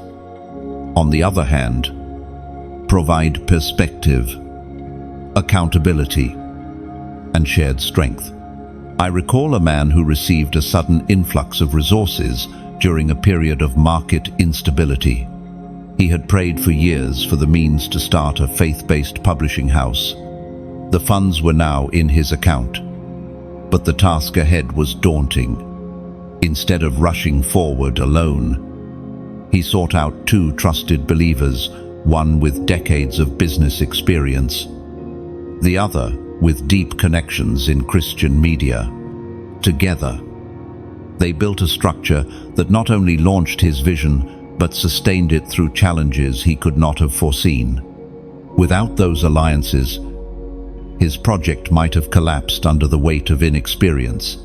on the other hand, provide perspective, accountability, and shared strength. I recall a man who received a sudden influx of resources during a period of market instability. He had prayed for years for the means to start a faith-based publishing house. The funds were now in his account, but the task ahead was daunting. Instead of rushing forward alone, he sought out 2 trusted believers, one with decades of business experience, the other with deep connections in Christian media. Together, they built a structure that not only launched his vision, but sustained it through challenges he could not have foreseen. Without those alliances, his project might have collapsed under the weight of inexperience.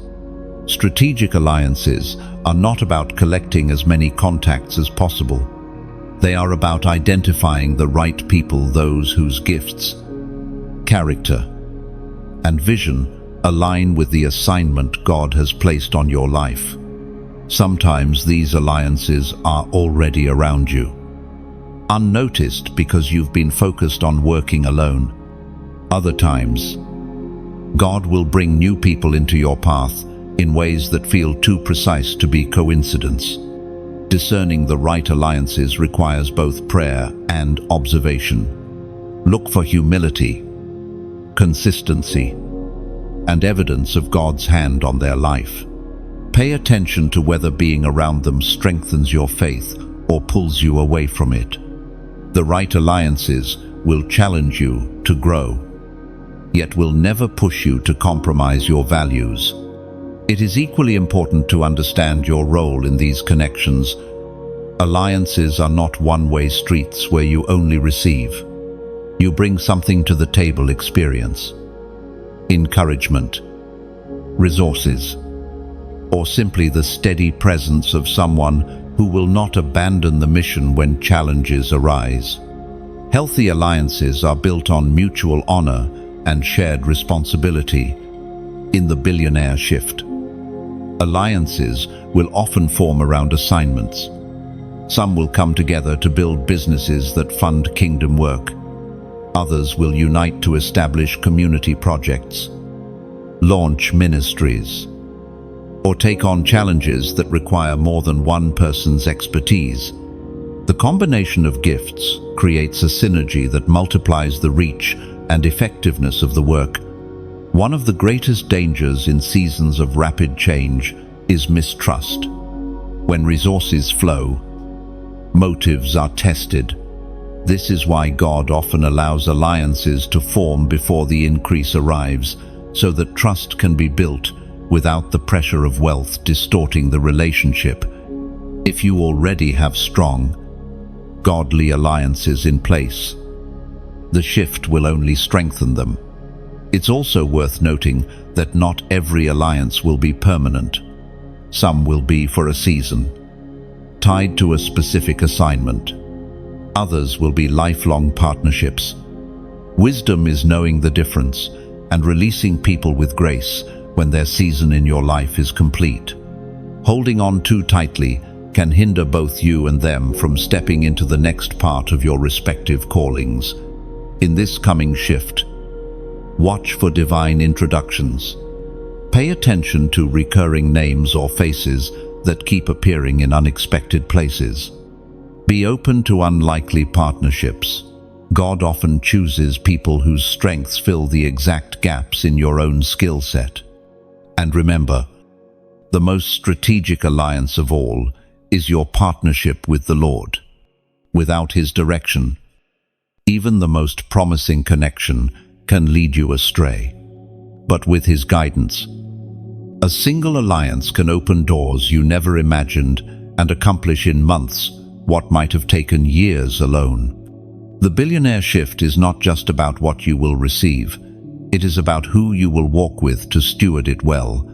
Strategic alliances are not about collecting as many contacts as possible. They are about identifying the right people, those whose gifts, character, and vision align with the assignment God has placed on your life. Sometimes these alliances are already around you, unnoticed because you've been focused on working alone. Other times, God will bring new people into your path in ways that feel too precise to be coincidence. Discerning the right alliances requires both prayer and observation. Look for humility, consistency, and evidence of God's hand on their life. Pay attention to whether being around them strengthens your faith or pulls you away from it. The right alliances will challenge you to grow, yet will never push you to compromise your values. It is equally important to understand your role in these connections. Alliances are not one-way streets where you only receive. You bring something to the table: experience, encouragement, resources, or simply the steady presence of someone who will not abandon the mission when challenges arise. Healthy alliances are built on mutual honor and shared responsibility. In the Billionaire shift, alliances will often form around assignments. Some will come together to build businesses that fund kingdom work. Others will unite to establish community projects, launch ministries, or take on challenges that require more than one person's expertise. The combination of gifts creates a synergy that multiplies the reach and effectiveness of the work. One of the greatest dangers in seasons of rapid change is mistrust. When resources flow, motives are tested. This is why God often allows alliances to form before the increase arrives, so that trust can be built without the pressure of wealth distorting the relationship. If you already have strong, godly alliances in place, the shift will only strengthen them. It's also worth noting that not every alliance will be permanent. Some will be for a season, tied to a specific assignment. Others will be lifelong partnerships. Wisdom is knowing the difference and releasing people with grace when their season in your life is complete. Holding on too tightly can hinder both you and them from stepping into the next part of your respective callings. In this coming shift, watch for divine introductions. Pay attention to recurring names or faces that keep appearing in unexpected places. Be open to unlikely partnerships. God often chooses people whose strengths fill the exact gaps in your own skill set. And remember, the most strategic alliance of all is your partnership with the Lord. Without His direction, even the most promising connection can lead you astray. But with His guidance, a single alliance can open doors you never imagined and accomplish in months what might have taken years alone. The Billionaire shift is not just about what you will receive. It is about who you will walk with to steward it well.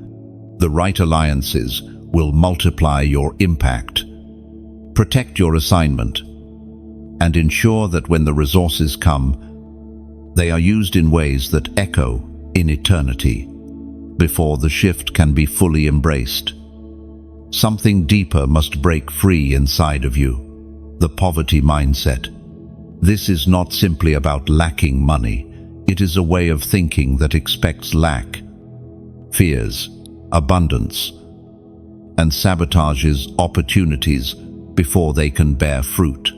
The right alliances will multiply your impact. Protect your assignment and ensure that when the resources come, they are used in ways that echo in eternity. Before the shift can be fully embraced, something deeper must break free inside of you: the poverty mindset. This is not simply about lacking money. It is a way of thinking that expects lack, fears abundance, and sabotages opportunities before they can bear fruit.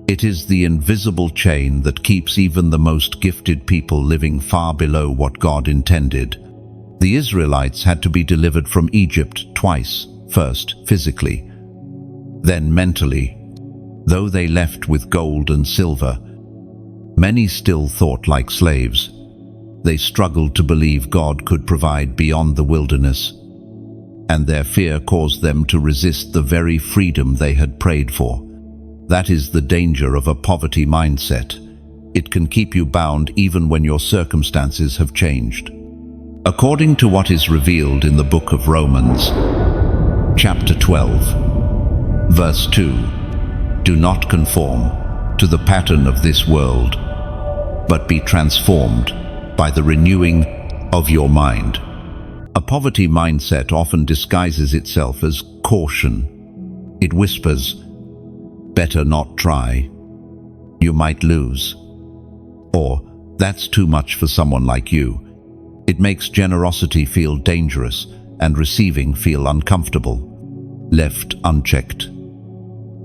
It is the invisible chain that keeps even the most gifted people living far below what God intended. The Israelites had to be delivered from Egypt twice, first physically, then mentally. Though they left with gold and silver, many still thought like slaves. They struggled to believe God could provide beyond the wilderness, and their fear caused them to resist the very freedom they had prayed for. That is the danger of a poverty mindset. It can keep you bound even when your circumstances have changed. According to what is revealed in the book of Romans, chapter 12, verse 2, do not conform to the pattern of this world, but be transformed by the renewing of your mind. A poverty mindset often disguises itself as caution. It whispers, better not try, you might lose, or that's too much for someone like you. It makes generosity feel dangerous and receiving feel uncomfortable. Left unchecked,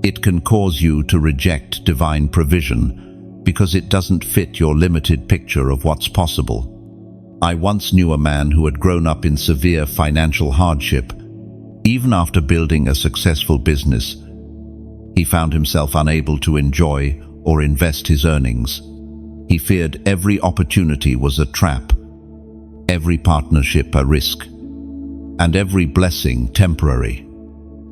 it can cause you to reject divine provision because it doesn't fit your limited picture of what's possible. I once knew a man who had grown up in severe financial hardship, Even after building a successful business, he found himself unable to enjoy or invest his earnings. He feared every opportunity was a trap, every partnership a risk, and every blessing temporary.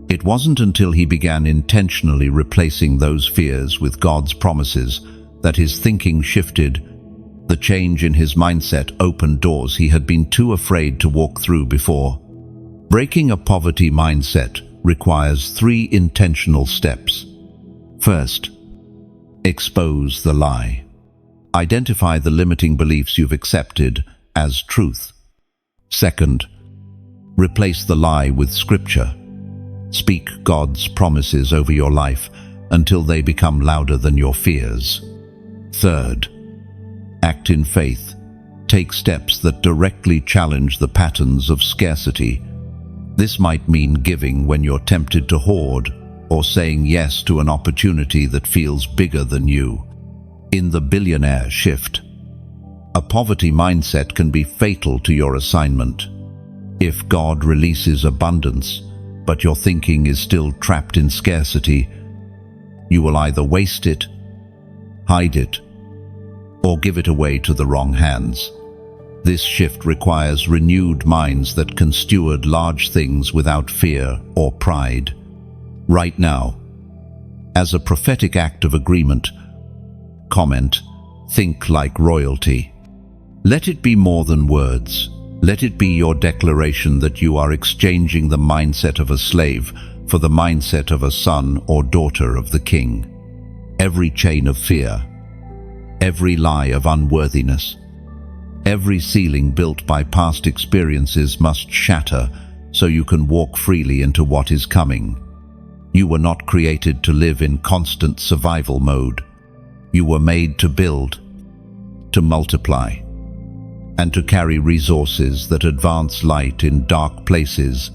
It wasn't until he began intentionally replacing those fears with God's promises that his thinking shifted. The change in his mindset opened doors he had been too afraid to walk through before. Breaking a poverty mindset requires 3 intentional steps. First, expose the lie. Identify the limiting beliefs you've accepted as truth. Second, replace the lie with scripture. Speak God's promises over your life until they become louder than your fears. Third, act in faith. Take steps that directly challenge the patterns of scarcity. This might mean giving when you're tempted to hoard, or saying yes to an opportunity that feels bigger than you. In the Billionaire shift, a poverty mindset can be fatal to your assignment. If God releases abundance, but your thinking is still trapped in scarcity, you will either waste it, hide it, or give it away to the wrong hands. This shift requires renewed minds that can steward large things without fear or pride. Right now, as a prophetic act of agreement, comment, think like royalty. Let it be more than words. Let it be your declaration that you are exchanging the mindset of a slave for the mindset of a son or daughter of the King. Every chain of fear, every lie of unworthiness, every ceiling built by past experiences must shatter so you can walk freely into what is coming. You were not created to live in constant survival mode. You were made to build, to multiply, and to carry resources that advance light in dark places.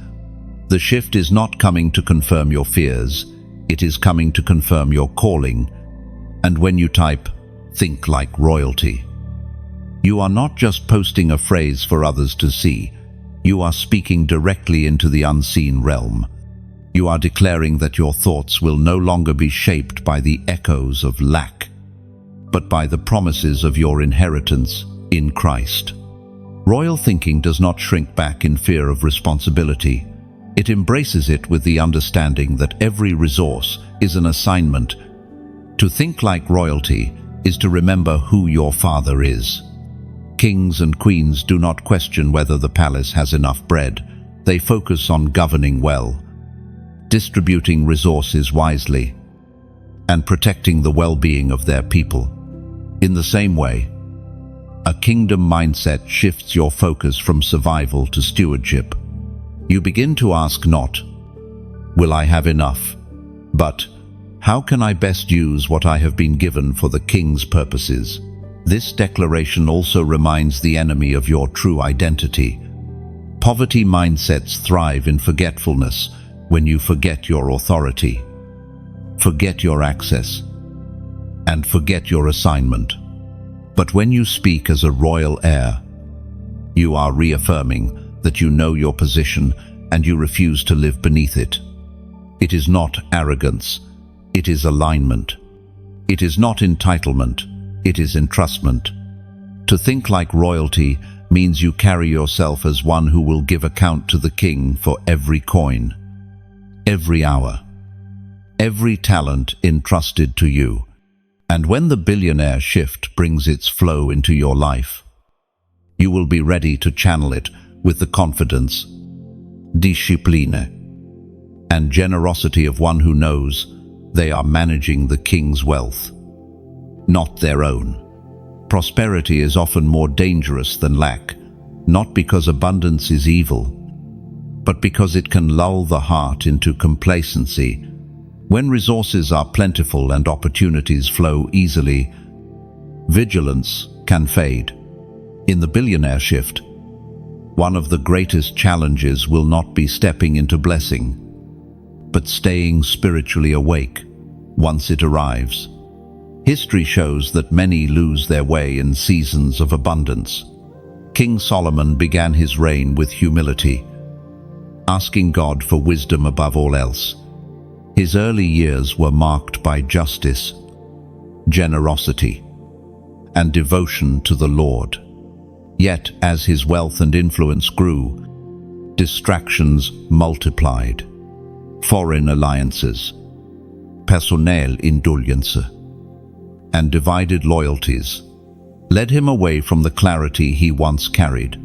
The shift is not coming to confirm your fears, it is coming to confirm your calling. And when you type, "Think like royalty," you are not just posting a phrase for others to see, you are speaking directly into the unseen realm. You are declaring that your thoughts will no longer be shaped by the echoes of lack, but by the promises of your inheritance in Christ. Royal thinking does not shrink back in fear of responsibility. It embraces it with the understanding that every resource is an assignment. To think like royalty is to remember who your Father is. Kings and queens do not question whether the palace has enough bread. They focus on governing well, distributing resources wisely, and protecting the well-being of their people. In the same way, a kingdom mindset shifts your focus from survival to stewardship. You begin to ask not, "Will I have enough?" but, "How can I best use what I have been given for the King's purposes?" This declaration also reminds the enemy of your true identity. Poverty mindsets thrive in forgetfulness when you forget your authority, forget your access, and forget your assignment. But when you speak as a royal heir, you are reaffirming that you know your position and you refuse to live beneath it. It is not arrogance, it is alignment. It is not entitlement, it is entrustment. To think like royalty means you carry yourself as one who will give account to the King for every coin, every hour, every talent entrusted to you. And when the Billionaire shift brings its flow into your life, you will be ready to channel it with the confidence, discipline, and generosity of one who knows they are managing the King's wealth, not their own. Prosperity is often more dangerous than lack, not because abundance is evil, but because it can lull the heart into complacency. When resources are plentiful and opportunities flow easily, vigilance can fade. In the Billionaire shift, one of the greatest challenges will not be stepping into blessing, but staying spiritually awake once it arrives. History shows that many lose their way in seasons of abundance. King Solomon began his reign with humility. asking God for wisdom above all else. His early years were marked by justice, generosity, and devotion to the Lord. Yet, as his wealth and influence grew, distractions multiplied. Foreign alliances, personal indulgence, and divided loyalties led him away from the clarity he once carried.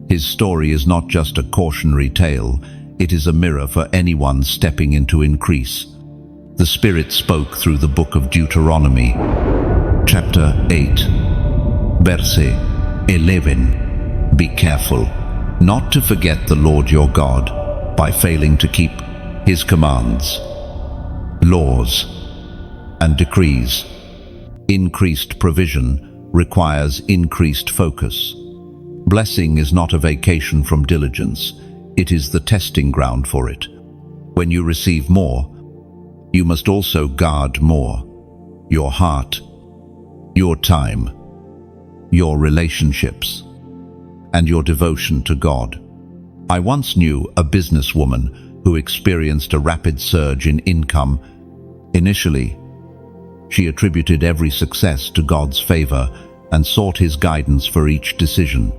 His story is not just a cautionary tale, it is a mirror for anyone stepping into increase. The Spirit spoke through the book of Deuteronomy, chapter 8, verse 11. Be careful not to forget the Lord your God by failing to keep his commands, laws, and decrees. Increased provision requires increased focus. Blessing is not a vacation from diligence, it is the testing ground for it. When you receive more, you must also guard more. Your heart, your time, your relationships, and your devotion to God. I once knew a businesswoman who experienced a rapid surge in income. Initially, she attributed every success to God's favor and sought his guidance for each decision.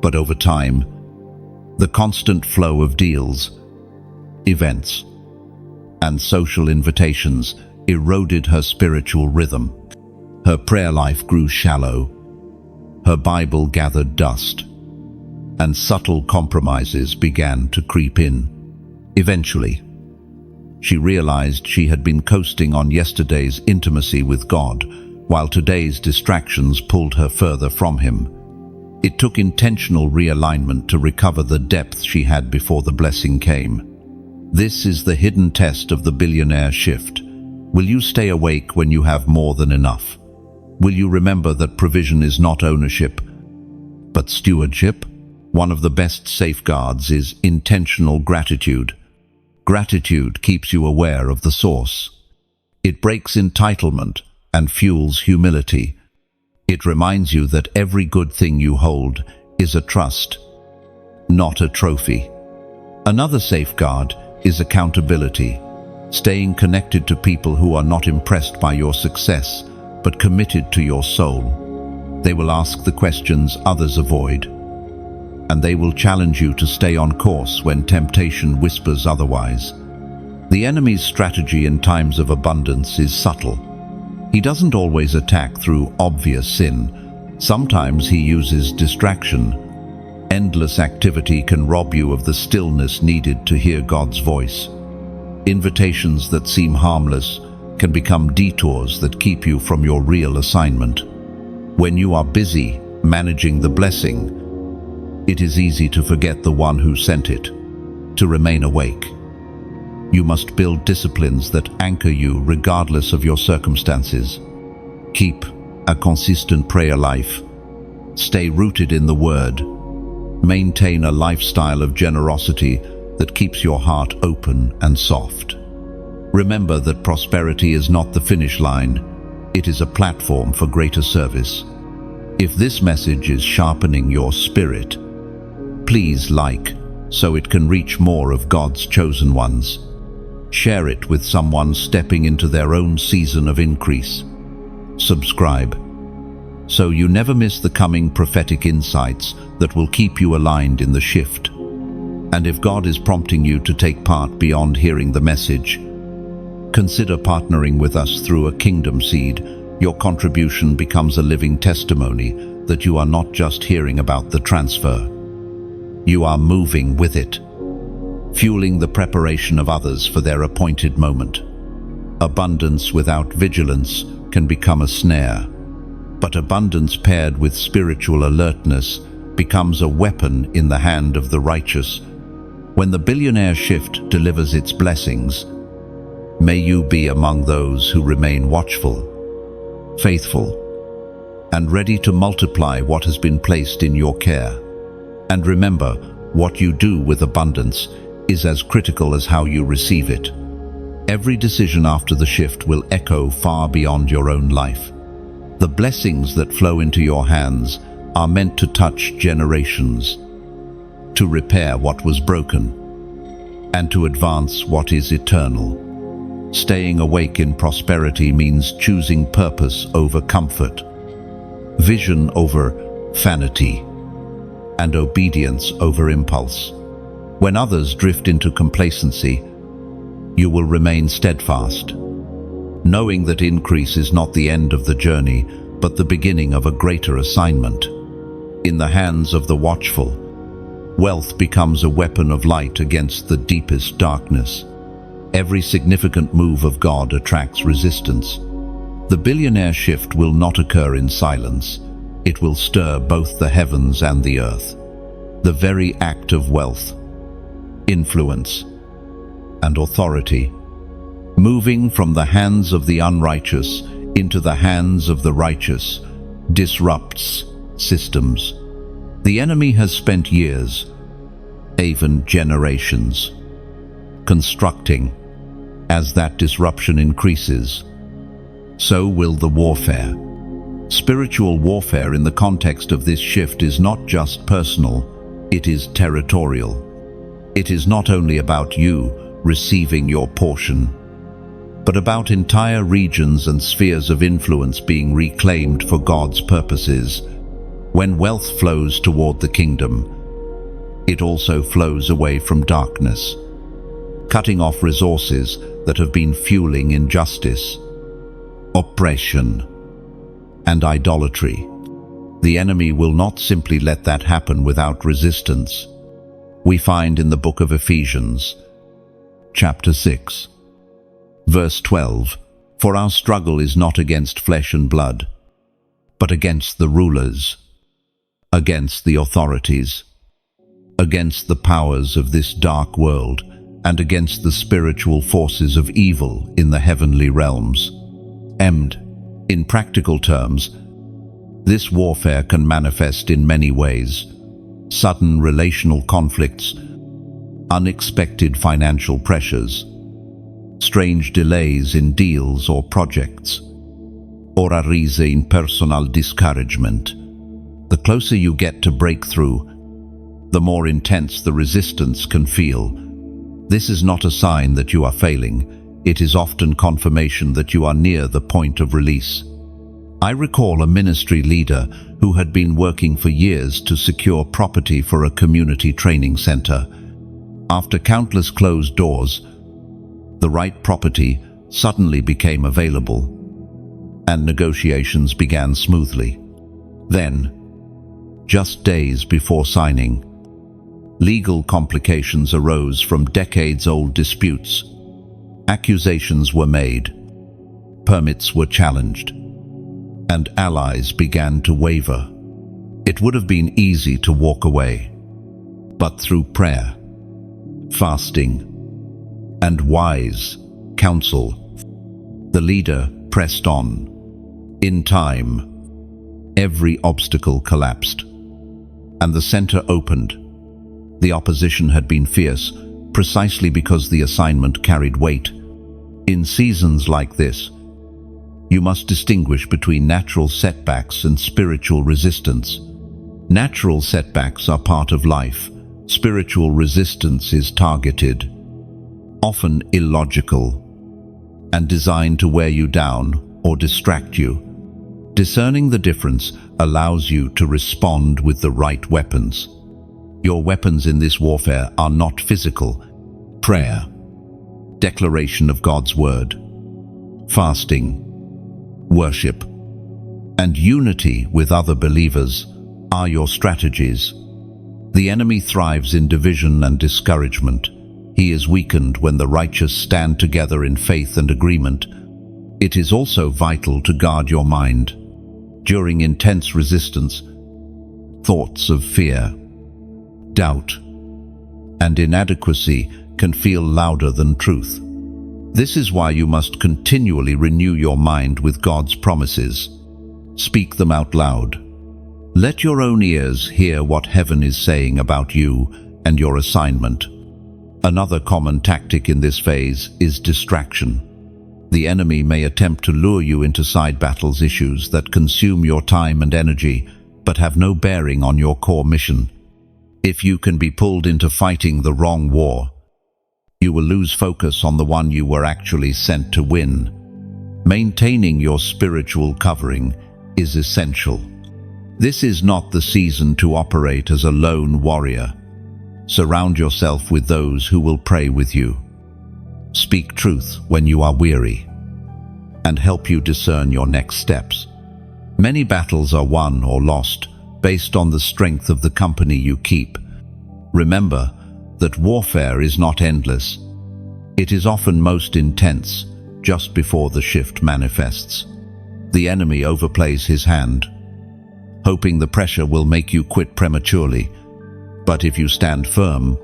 But over time, the constant flow of deals, events, and social invitations eroded her spiritual rhythm. Her prayer life grew shallow, her Bible gathered dust, and subtle compromises began to creep in. Eventually, she realized she had been coasting on yesterday's intimacy with God, while today's distractions pulled her further from him. It took intentional realignment to recover the depth she had before the blessing came. This is the hidden test of the billionaire shift. Will you stay awake when you have more than enough? Will you remember that provision is not ownership, but stewardship? One of the best safeguards is intentional gratitude. Gratitude keeps you aware of the source. It breaks entitlement and fuels humility. It reminds you that every good thing you hold is a trust, not a trophy. Another safeguard is accountability, staying connected to people who are not impressed by your success, but committed to your soul. They will ask the questions others avoid, and they will challenge you to stay on course when temptation whispers otherwise. The enemy's strategy in times of abundance is subtle. He doesn't always attack through obvious sin. Sometimes he uses distraction. Endless activity can rob you of the stillness needed to hear God's voice. Invitations that seem harmless can become detours that keep you from your real assignment. When you are busy managing the blessing, it is easy to forget the one who sent it. To remain awake, you must build disciplines that anchor you regardless of your circumstances. Keep a consistent prayer life. Stay rooted in the Word. Maintain a lifestyle of generosity that keeps your heart open and soft. Remember that prosperity is not the finish line. It is a platform for greater service. If this message is sharpening your spirit, please like, so it can reach more of God's chosen ones. Share it with someone stepping into their own season of increase. Subscribe, so you never miss the coming prophetic insights that will keep you aligned in the shift. And if God is prompting you to take part beyond hearing the message, consider partnering with us through a kingdom seed. Your contribution becomes a living testimony that you are not just hearing about the transfer. You are moving with it, fueling the preparation of others for their appointed moment. Abundance without vigilance can become a snare, but abundance paired with spiritual alertness becomes a weapon in the hand of the righteous. When the billionaire shift delivers its blessings, may you be among those who remain watchful, faithful, and ready to multiply what has been placed in your care. And remember, what you do with abundance is as critical as how you receive it. Every decision after the shift will echo far beyond your own life. The blessings that flow into your hands are meant to touch generations, to repair what was broken, and to advance what is eternal. Staying awake in prosperity means choosing purpose over comfort, vision over vanity, and obedience over impulse. When others drift into complacency, you will remain steadfast, knowing that increase is not the end of the journey, but the beginning of a greater assignment. In the hands of the watchful, wealth becomes a weapon of light against the deepest darkness. Every significant move of God attracts resistance. The billionaire shift will not occur in silence. It will stir both the heavens and the earth. The very act of wealth, influence, and authority, moving from the hands of the unrighteous into the hands of the righteous, disrupts systems. The enemy has spent years, even generations, constructing. As that disruption increases, so will the warfare. Spiritual warfare in the context of this shift is not just personal, it is territorial. It is not only about you receiving your portion, but about entire regions and spheres of influence being reclaimed for God's purposes. When wealth flows toward the kingdom, it also flows away from darkness, cutting off resources that have been fueling injustice, oppression, and idolatry. The enemy will not simply let that happen without resistance. We find in the book of Ephesians, chapter 6, verse 12, "For our struggle is not against flesh and blood, but against the rulers, against the authorities, against the powers of this dark world, and against the spiritual forces of evil in the heavenly realms." In practical terms, this warfare can manifest in many ways: sudden relational conflicts, unexpected financial pressures, strange delays in deals or projects, or a rise in personal discouragement. The closer you get to breakthrough, the more intense the resistance can feel. This is not a sign that you are failing. It is often confirmation that you are near the point of release. I recall a ministry leader who had been working for years to secure property for a community training center. After countless closed doors, the right property suddenly became available, and negotiations began smoothly. Then, just days before signing, legal complications arose from decades-old disputes. Accusations were made, permits were challenged, and allies began to waver. It would have been easy to walk away, but through prayer, fasting, and wise counsel, the leader pressed on. In time, every obstacle collapsed, and the center opened. The opposition had been fierce, precisely because the assignment carried weight. In seasons like this, you must distinguish between natural setbacks and spiritual resistance. Natural setbacks are part of life. Spiritual resistance is targeted, often illogical, and designed to wear you down or distract you. Discerning the difference allows you to respond with the right weapons. Your weapons in this warfare are not physical. Prayer, declaration of God's word, fasting, worship, and unity with other believers are your strategies. The enemy thrives in division and discouragement. He is weakened when the righteous stand together in faith and agreement. It is also vital to guard your mind. During intense resistance, thoughts of fear, doubt, and inadequacy can feel louder than truth. This is why you must continually renew your mind with God's promises. Speak them out loud. Let your own ears hear what heaven is saying about you and your assignment. Another common tactic in this phase is distraction. The enemy may attempt to lure you into side battles, issues that consume your time and energy, but have no bearing on your core mission. If you can be pulled into fighting the wrong war, You will lose focus on the one you were actually sent to win. Maintaining your spiritual covering is essential. This is not the season to operate as a lone warrior. Surround yourself with those who will pray with you. Speak truth when you are weary, and help you discern your next steps. Many battles are won or lost based on the strength of the company you keep. Remember that warfare is not endless. It is often most intense just before the shift manifests. The enemy overplays his hand, hoping the pressure will make you quit prematurely. But if you stand firm,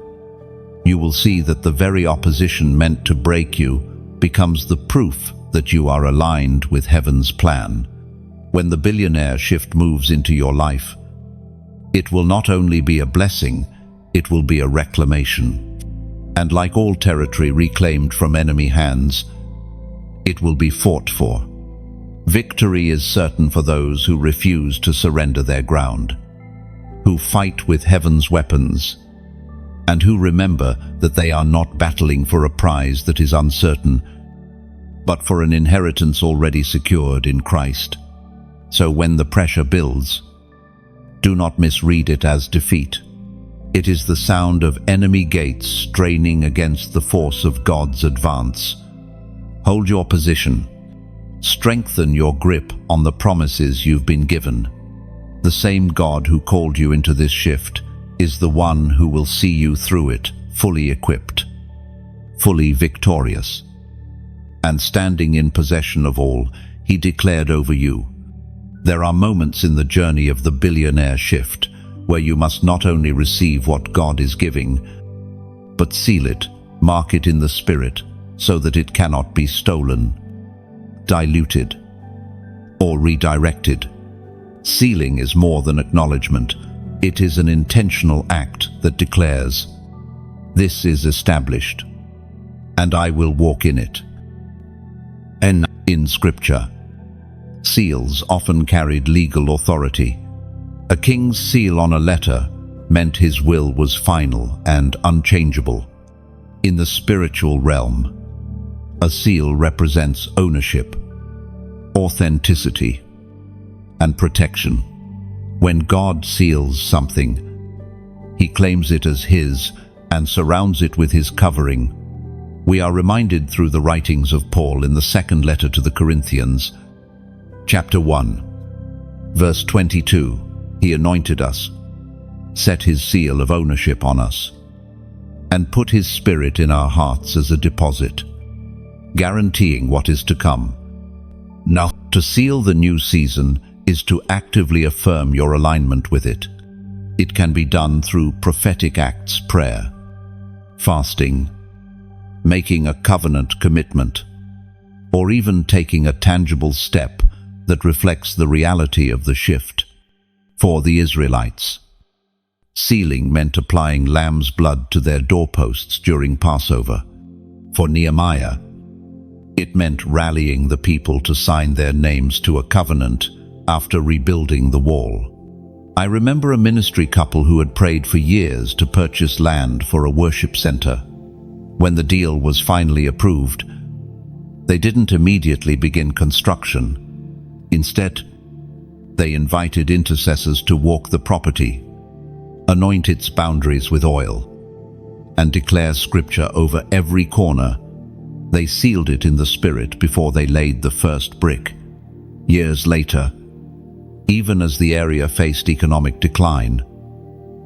you will see that the very opposition meant to break you becomes the proof that you are aligned with heaven's plan. When the billionaire shift moves into your life, it will not only be a blessing, it will be a reclamation. And like all territory reclaimed from enemy hands, it will be fought for. Victory is certain for those who refuse to surrender their ground, who fight with heaven's weapons, and who remember that they are not battling for a prize that is uncertain, but for an inheritance already secured in Christ. So when the pressure builds, do not misread it as defeat. It is the sound of enemy gates straining against the force of God's advance. Hold your position. Strengthen your grip on the promises you've been given. The same God who called you into this shift is the one who will see you through it, fully equipped, fully victorious. And standing in possession of all, he declared over you. There are moments in the journey of the billionaire shift where you must not only receive what God is giving, but seal it, mark it in the Spirit, so that it cannot be stolen, diluted, or redirected. Sealing is more than acknowledgement. It is an intentional act that declares, "This is established, and I will walk in it." And in Scripture, seals often carried legal authority. A king's seal on a letter meant his will was final and unchangeable. In the spiritual realm, a seal represents ownership, authenticity, and protection. When God seals something, he claims it as his and surrounds it with his covering. We are reminded through the writings of Paul in the second letter to the Corinthians, chapter 1, verse 22, he anointed us, set his seal of ownership on us, and put his Spirit in our hearts as a deposit, guaranteeing what is to come. Now, to seal the new season is to actively affirm your alignment with it. It can be done through prophetic acts, prayer, fasting, making a covenant commitment, or even taking a tangible step that reflects the reality of the shift. For the Israelites, sealing meant applying lamb's blood to their doorposts during Passover. For Nehemiah, it meant rallying the people to sign their names to a covenant after rebuilding the wall. I remember a ministry couple who had prayed for years to purchase land for a worship center. When the deal was finally approved, they didn't immediately begin construction. Instead, they invited intercessors to walk the property, anoint its boundaries with oil, and declare Scripture over every corner. They sealed it in the Spirit before they laid the first brick. Years later, even as the area faced economic decline,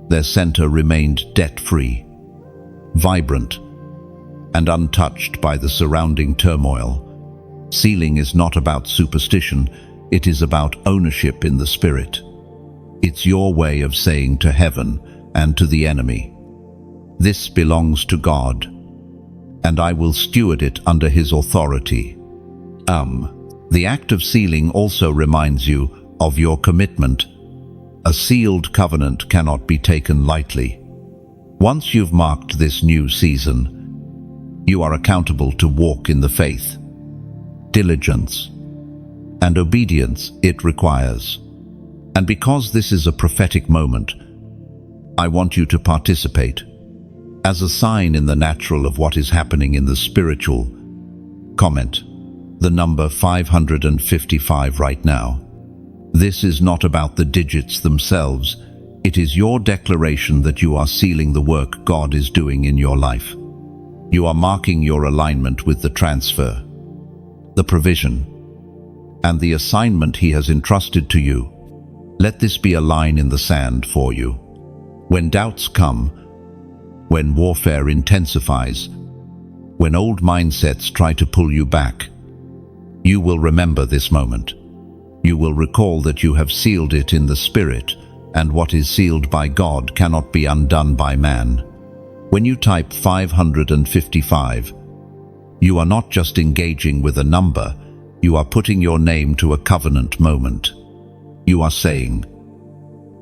their center remained debt-free, vibrant, and untouched by the surrounding turmoil. Sealing is not about superstition, it is about ownership in the Spirit. It's your way of saying to heaven and to the enemy, "This belongs to God, and I will steward it under his authority." The act of sealing also reminds you of your commitment. A sealed covenant cannot be taken lightly. Once you've marked this new season, you are accountable to walk in the faith, diligence, and obedience it requires. And because this is a prophetic moment, I want you to participate. As a sign in the natural of what is happening in the spiritual, comment the number 555 right now. This is not about the digits themselves. It is your declaration that you are sealing the work God is doing in your life. You are marking your alignment with the transfer, the provision, and the assignment He has entrusted to you. Let this be a line in the sand for you. When doubts come, when warfare intensifies, when old mindsets try to pull you back, you will remember this moment. You will recall that you have sealed it in the Spirit, and what is sealed by God cannot be undone by man. When you type 555, you are not just engaging with a number, you are putting your name to a covenant moment. You are saying,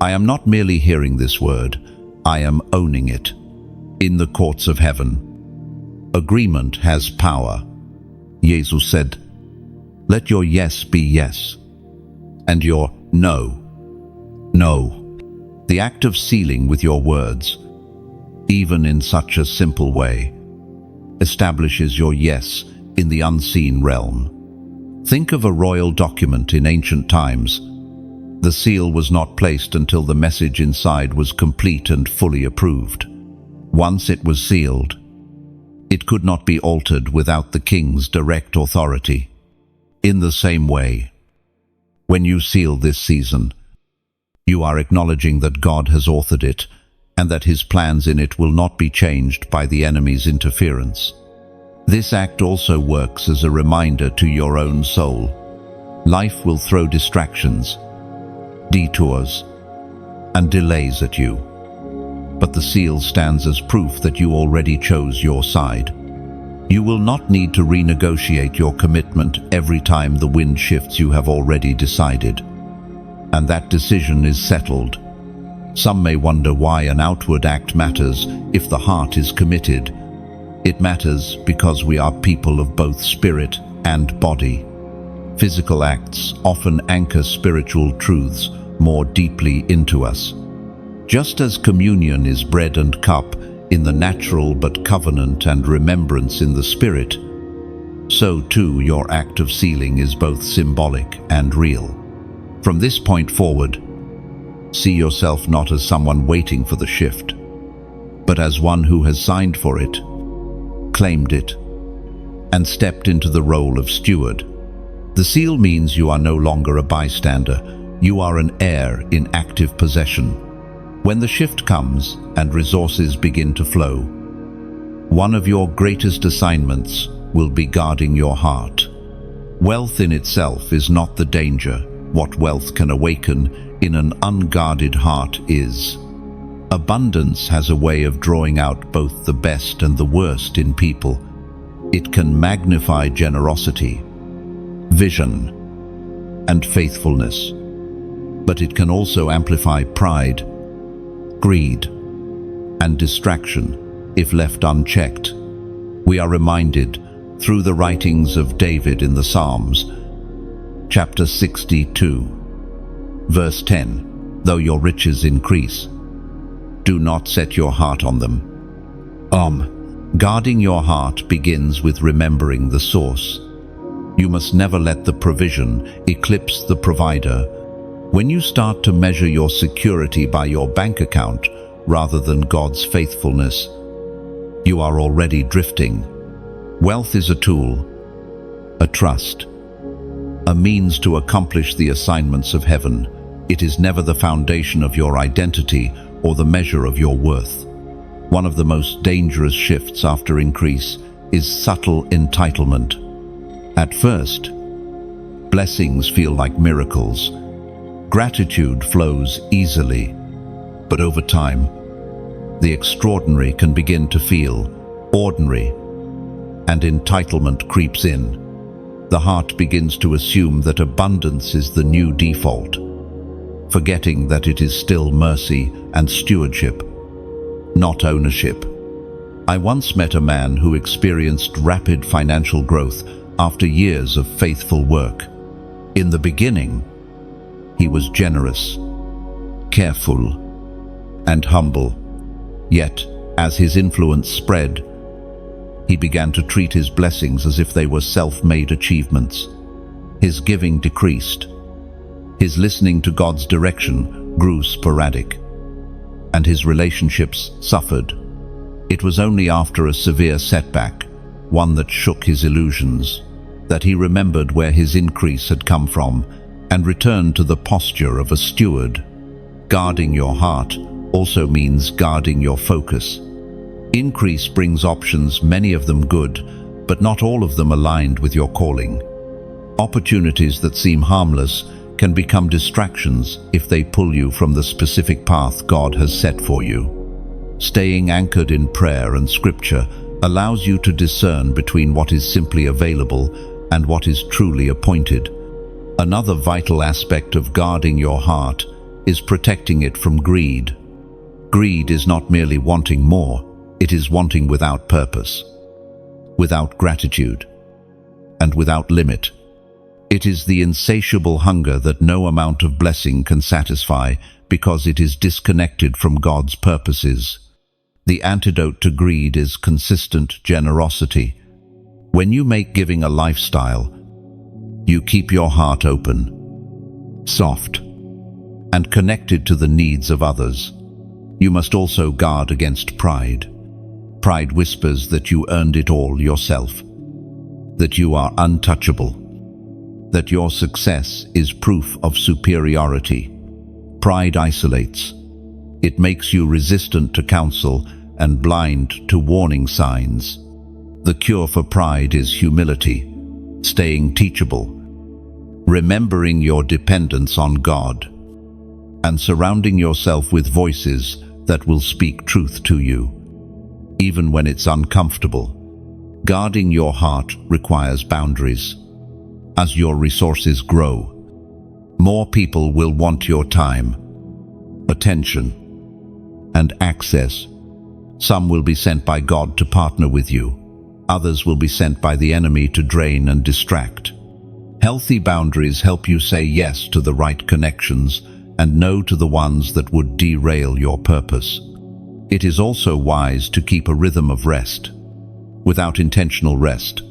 I am not merely hearing this word, I am owning it. In the courts of heaven, agreement has power. Jesus said, let your yes be yes, and your no, no. The act of sealing with your words, even in such a simple way, establishes your yes in the unseen realm. Think of a royal document in ancient times. The seal was not placed until the message inside was complete and fully approved. Once it was sealed, it could not be altered without the king's direct authority. In the same way, when you seal this season, you are acknowledging that God has authored it and that His plans in it will not be changed by the enemy's interference. This act also works as a reminder to your own soul. Life will throw distractions, detours, and delays at you. But the seal stands as proof that you already chose your side. You will not need to renegotiate your commitment every time the wind shifts. You have already decided, and that decision is settled. Some may wonder why an outward act matters if the heart is committed. It matters because we are people of both spirit and body. Physical acts often anchor spiritual truths more deeply into us. Just as communion is bread and cup in the natural, but covenant and remembrance in the spirit, so too your act of sealing is both symbolic and real. From this point forward, see yourself not as someone waiting for the shift, but as one who has signed for it, claimed it, and stepped into the role of steward. The seal means you are no longer a bystander, you are an heir in active possession. When the shift comes and resources begin to flow, one of your greatest assignments will be guarding your heart. Wealth in itself is not the danger. What wealth can awaken in an unguarded heart is. Abundance has a way of drawing out both the best and the worst in people. It can magnify generosity, vision, and faithfulness, but it can also amplify pride, greed, and distraction if left unchecked. We are reminded through the writings of David in the Psalms, chapter 62, verse 10, though your riches increase, do not set your heart on them. Guarding your heart begins with remembering the source. You must never let the provision eclipse the provider. When you start to measure your security by your bank account rather than God's faithfulness, you are already drifting. Wealth is a tool, a trust, a means to accomplish the assignments of heaven. It is never the foundation of your identity or the measure of your worth. One of the most dangerous shifts after increase is subtle entitlement. At first, blessings feel like miracles. Gratitude flows easily, but over time, the extraordinary can begin to feel ordinary, and entitlement creeps in. The heart begins to assume that abundance is the new default, forgetting that it is still mercy and stewardship, not ownership. I once met a man who experienced rapid financial growth after years of faithful work. In the beginning, he was generous, careful, and humble. Yet, As his influence spread, he began to treat his blessings as if they were self-made achievements. His giving decreased. His listening to God's direction grew sporadic, and his relationships suffered. It was only after a severe setback, one that shook his illusions, that he remembered where his increase had come from and returned to the posture of a steward. Guarding your heart also means guarding your focus. Increase brings options, many of them good, but not all of them aligned with your calling. Opportunities that seem harmless can become distractions if they pull you from the specific path God has set for you. Staying anchored in prayer and scripture allows you to discern between what is simply available and what is truly appointed. Another vital aspect of guarding your heart is protecting it from greed. Greed is not merely wanting more, it is wanting without purpose, without gratitude, and without limit. It is the insatiable hunger that no amount of blessing can satisfy because it is disconnected from God's purposes. The antidote to greed is consistent generosity. When you make giving a lifestyle, you keep your heart open, soft, and connected to the needs of others. You must also guard against pride. Pride whispers that you earned it all yourself, that you are untouchable, that your success is proof of superiority. Pride isolates. It makes you resistant to counsel and blind to warning signs. The cure for pride is humility, staying teachable, remembering your dependence on God, and surrounding yourself with voices that will speak truth to you, even when it's uncomfortable. Guarding your heart requires boundaries. As your resources grow, more people will want your time, attention, and access. Some will be sent by God to partner with you. Others will be sent by the enemy to drain and distract. Healthy boundaries help you say yes to the right connections and no to the ones that would derail your purpose. It is also wise to keep a rhythm of rest. Without intentional rest,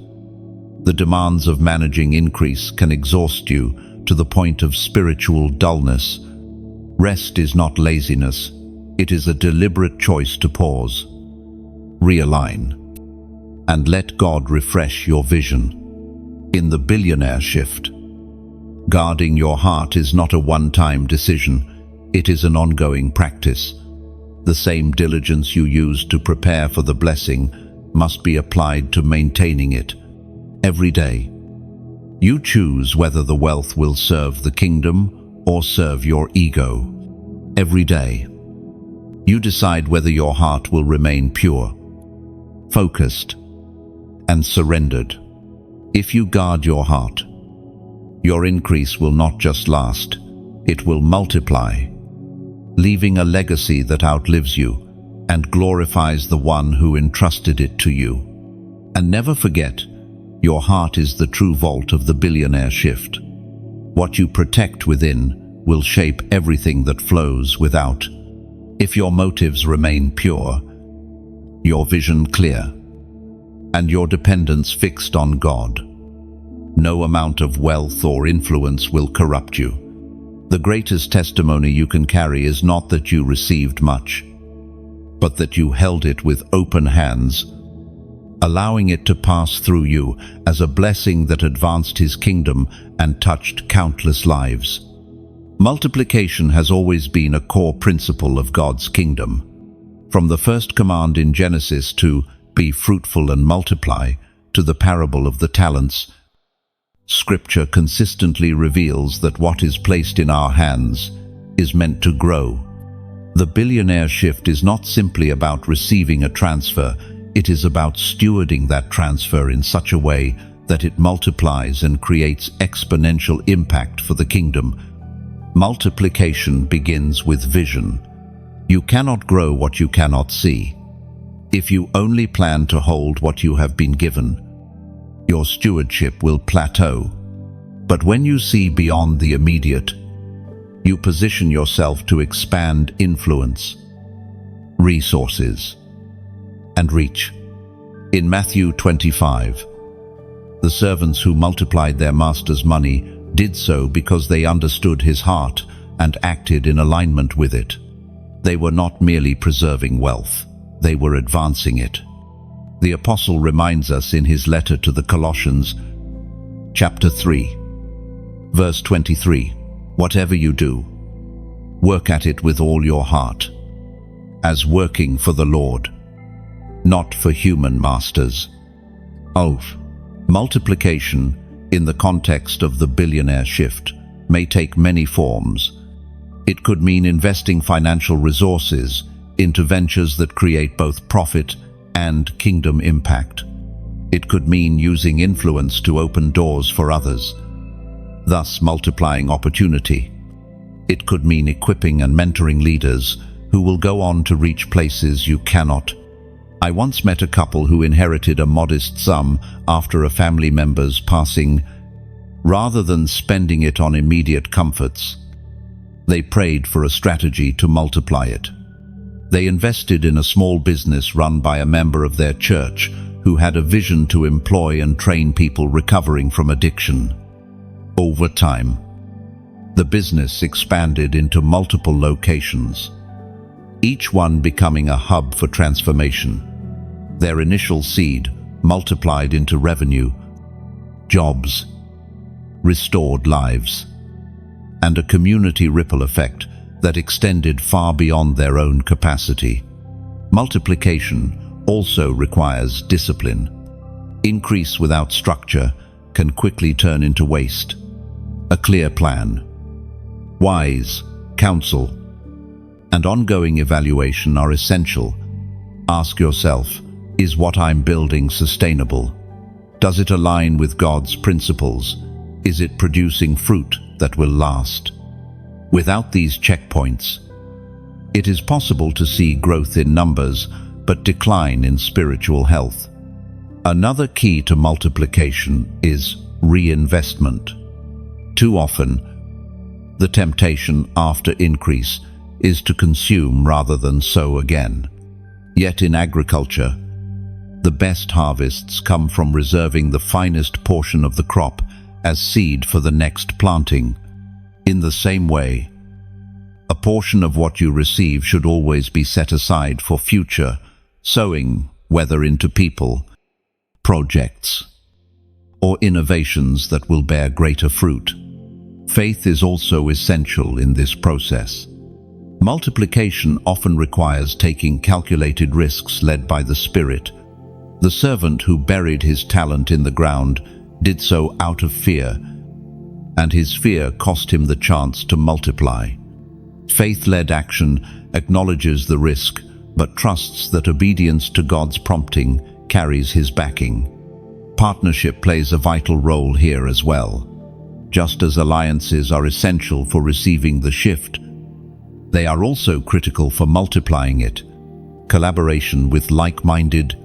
the demands of managing increase can exhaust you to the point of spiritual dullness. Rest is not laziness. It is a deliberate choice to pause, realign, and let God refresh your vision. In the Billionaire shift, guarding your heart is not a one-time decision. It is an ongoing practice. The same diligence you use to prepare for the blessing must be applied to maintaining it. Every day, you choose whether the wealth will serve the kingdom or serve your ego. Every day, you decide whether your heart will remain pure, focused, and surrendered. If you guard your heart, your increase will not just last, it will multiply, leaving a legacy that outlives you and glorifies the one who entrusted it to you. And never forget, your heart is the true vault of the Billionaire shift. What you protect within will shape everything that flows without. If your motives remain pure, your vision clear, and your dependence fixed on God, no amount of wealth or influence will corrupt you. The greatest testimony you can carry is not that you received much, but that you held it with open hands, allowing it to pass through you as a blessing that advanced His kingdom and touched countless lives. Multiplication has always been a core principle of God's kingdom. From the first command in Genesis to be fruitful and multiply, to the parable of the talents, Scripture consistently reveals that what is placed in our hands is meant to grow. The Billionaire shift is not simply about receiving a transfer, it is about stewarding that transfer in such a way that it multiplies and creates exponential impact for the kingdom. Multiplication begins with vision. You cannot grow what you cannot see. If you only plan to hold what you have been given, your stewardship will plateau. But when you see beyond the immediate, you position yourself to expand influence, resources, and reach. In Matthew 25, the servants who multiplied their master's money did so because they understood his heart and acted in alignment with it. They were not merely preserving wealth, they were advancing it. The apostle reminds us in his letter to the Colossians, chapter 3, verse 23, "Whatever you do, work at it with all your heart, as working for the Lord, not for human masters." Multiplication, in the context of the billionaire shift, may take many forms. It could mean investing financial resources into ventures that create both profit and kingdom impact. It could mean using influence to open doors for others, thus multiplying opportunity. It could mean equipping and mentoring leaders who will go on to reach places you cannot. I once met a couple who inherited a modest sum after a family member's passing. Rather than spending it on immediate comforts, they prayed for a strategy to multiply it. They invested in a small business run by a member of their church who had a vision to employ and train people recovering from addiction. Over time, the business expanded into multiple locations, each one becoming a hub for transformation. Their initial seed multiplied into revenue, jobs, restored lives, and a community ripple effect that extended far beyond their own capacity. Multiplication also requires discipline. Increase without structure can quickly turn into waste. A clear plan, wise counsel, and ongoing evaluation are essential. Ask yourself, is what I'm building sustainable? Does it align with God's principles? Is it producing fruit that will last? Without these checkpoints, it is possible to see growth in numbers but decline in spiritual health. Another key to multiplication is reinvestment. Too often, the temptation after increase is to consume rather than sow again. Yet in agriculture, the best harvests come from reserving the finest portion of the crop as seed for the next planting. In the same way, a portion of what you receive should always be set aside for future sowing, whether into people, projects, or innovations that will bear greater fruit. Faith is also essential in this process. Multiplication often requires taking calculated risks led by the Spirit. The servant who buried his talent in the ground did so out of fear, and his fear cost him the chance to multiply. Faith-led action acknowledges the risk, but trusts that obedience to God's prompting carries his backing. Partnership plays a vital role here as well. Just as alliances are essential for receiving the shift, they are also critical for multiplying it. Collaboration with like-minded,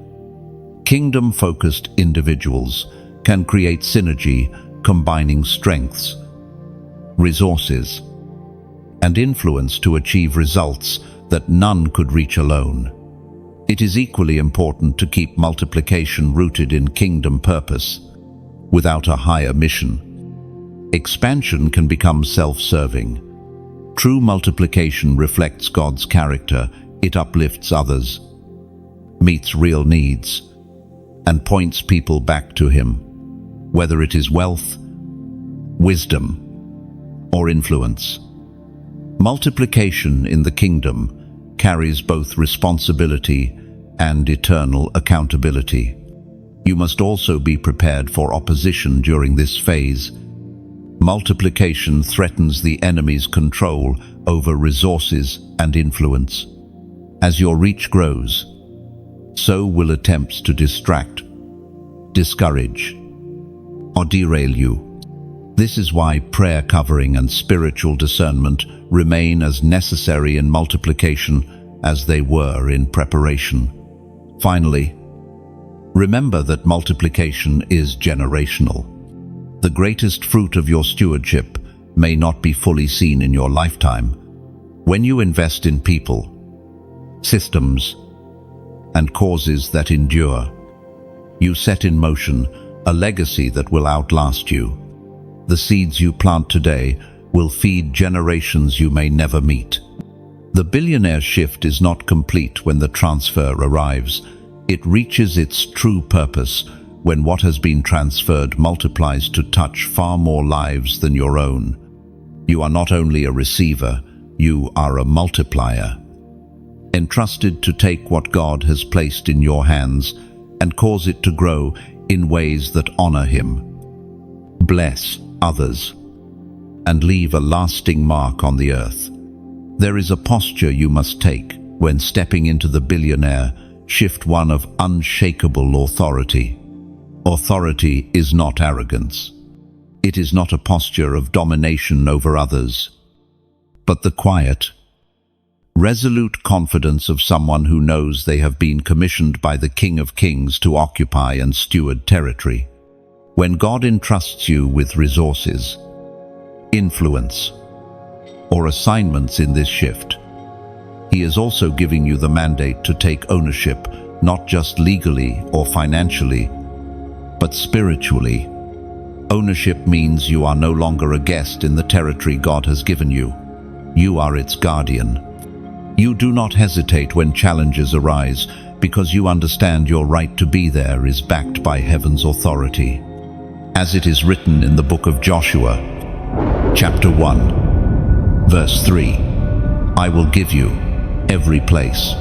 kingdom-focused individuals can create synergy, combining strengths, resources, and influence to achieve results that none could reach alone. It is equally important to keep multiplication rooted in kingdom purpose. Without a higher mission, expansion can become self-serving. True multiplication reflects God's character. It uplifts others, meets real needs, and points people back to Him, whether it is wealth, wisdom, or influence. Multiplication in the kingdom carries both responsibility and eternal accountability. You must also be prepared for opposition during this phase. Multiplication threatens the enemy's control over resources and influence. As your reach grows, so will attempts to distract, discourage, or derail you. This is why prayer covering and spiritual discernment remain as necessary in multiplication as they were in preparation. Finally, remember that multiplication is generational. The greatest fruit of your stewardship may not be fully seen in your lifetime. When you invest in people, systems, and causes that endure. You set in motion a legacy that will outlast you. The seeds you plant today will feed generations you may never meet. The billionaire shift is not complete when the transfer arrives. It reaches its true purpose when what has been transferred multiplies to touch far more lives than your own. You are not only a receiver, you are a multiplier, entrusted to take what God has placed in your hands and cause it to grow in ways that honor Him, bless others, and leave a lasting mark on the earth. There is a posture you must take when stepping into the billionaire shift, one of unshakable authority. Authority is not arrogance. It is not a posture of domination over others, but the quiet, resolute confidence of someone who knows they have been commissioned by the King of Kings to occupy and steward territory. When God entrusts you with resources, influence, or assignments in this shift, He is also giving you the mandate to take ownership, not just legally or financially, but spiritually. Ownership means you are no longer a guest in the territory God has given you. You are its guardian. You do not hesitate when challenges arise because you understand your right to be there is backed by heaven's authority. As it is written in the book of Joshua, chapter 1, verse 3, I will give you every place